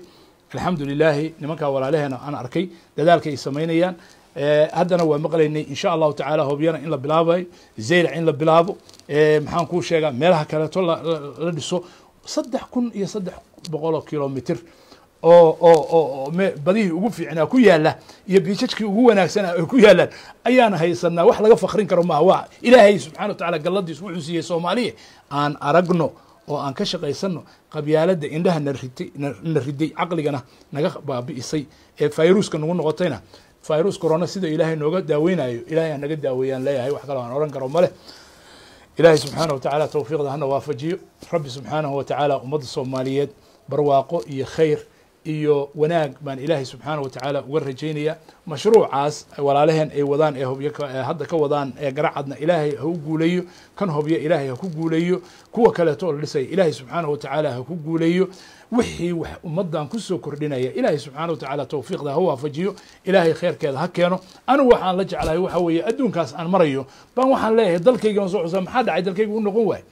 Speaker 1: alxamdu lilaahi nimankaa walaalaheena aan arkay dadaalka ay samaynayaan haddana waa maqlaynay insha allahu tacaala hobyana in la bilaabayo zaylac in la bilaabo maxaan kuu sheegaa meelaha kaleeto la dhiso 3,300 kilomitr oo badihii ugu fiicnaa ku yaala iyo biijajkii ugu wanaagsanaa ay ku yaalaan ayaan haysanaa wax laga fakrin karo maaha waa ilaahay subxana wa tacaala galladiis wuxuu siiyey soomaaliya aan aragno oo aan ka shaqaysano qabyaaladda indhaha na riday caqligana naga baabi'isay ee fayruuska nagu noqotayna فيروس كورونا سيدا إلهي نوغا داوينا إلهي نوغا داويان ليهي وحكا لهم أوران كرو ماله إلهي سبحانه وتعالى توفيق ده هنا وافجيه ربي سبحانه وتعالى أمد الصوماليات برواقو إيا خير iyo wanaag baan ilaahay subxaanahu watacaala uga rajaynaya mashruucaas walaalaheen ay wadaan ee hobyo hadda ka wadaan ee garacadna ilaahay ha u guuleeyo kan hobyo ilaahay ha ku guuleeyo kuwa kaleeto oo la dhisay ilaahay subxaanahu watacaala ha ku guuleeyo wixii wax ummadan kusoo kordhinaya ilaahay subxaanahu watacaala tawfiiqda ha waafajiyo ilaahay khayrkeeda ha keeno anigu waxaan la jeclahay waxa weeye adduunkaas aan marayo baan waxaan leeyahay dalkayga soo xusaa maxaa dhacay dalkayga u noqon waay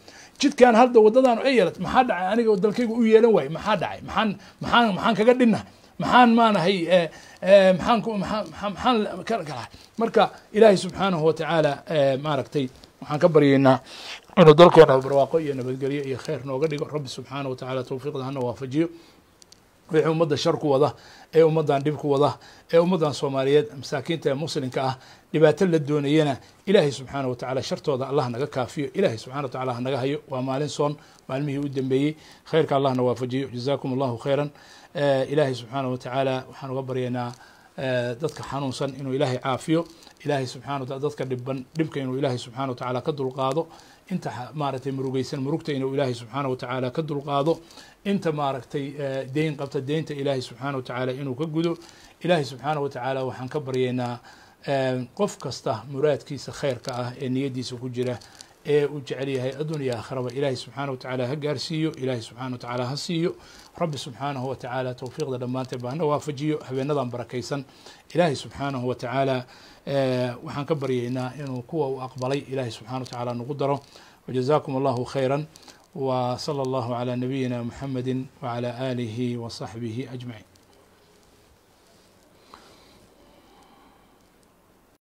Speaker 1: jidkan hadda wadadan ay yeelat maxaa dhacay aniga dalkayga u yeelan waay maxaa dhacay maxaan kaga dhinna maxaan maanahay maxaan kala marka ilaahay subxaanahu watacaala maaragtay waxaan ka baryaynaa inuu dalkeena barwaaqo iyo nabadgelyo iyo khayr nooga dhigo rabbi subxaanahu watacaala tawfiiqda hana waafajiyo wixii ummadda shar ku wada ee ummaddan dhib ku wada ee ummaddan soomaaliyeed masaakiinta ee muslimka ah dhibaato la doonayana ilaahay subxaanahu watacaala shartooda allah naga kaafiyo ilaahay subxaanahu watacaala ha naga hayo waa maalin soon maalmihii u dambeeyey khayrka allahna waafajiyo jazaakum allahu khayran ilaahay subxaanahu watacaala waxaan uga baryaynaa dadka xanuunsan inuu ilaahay caafiyo ilaahay subxaanahu wataala dadka dhibka inuu ilaahay subxaanahu watacaala ka dulqaado inta maaragtay murugaysan murugta inuu ilaahay subxaanahu watacaala ka dulqaado inta maaragtay deyn qabta deynta ilaahay subxaanahu watacaala inuu ka gudo ilaahay subxaanahu watacaala waxaan ka baryaynaa qof kasta muraadkiisa khayrka ah ee niyadiisa ku jira ee uu jecel yahay adduun iyo aakhiraba ilaahay subxaanahu watacaala ha gaarsiiyo ilaahay subxaanahu watacaala ha siiyo rabbi subxaanahu watacaala tawfiiqda dhammaanteed baa hana waafajiyo habeenadan barakaysan ilaahay subxaanahu watacaala waxaan ka baryaynaa inuu kuwa uu aqbalay ilaahay subxaanahu watacaala nagu daro wajazaakum allahu khayran وصلى الله على نبينا محمد وعلى آله وصحبه أجمعين.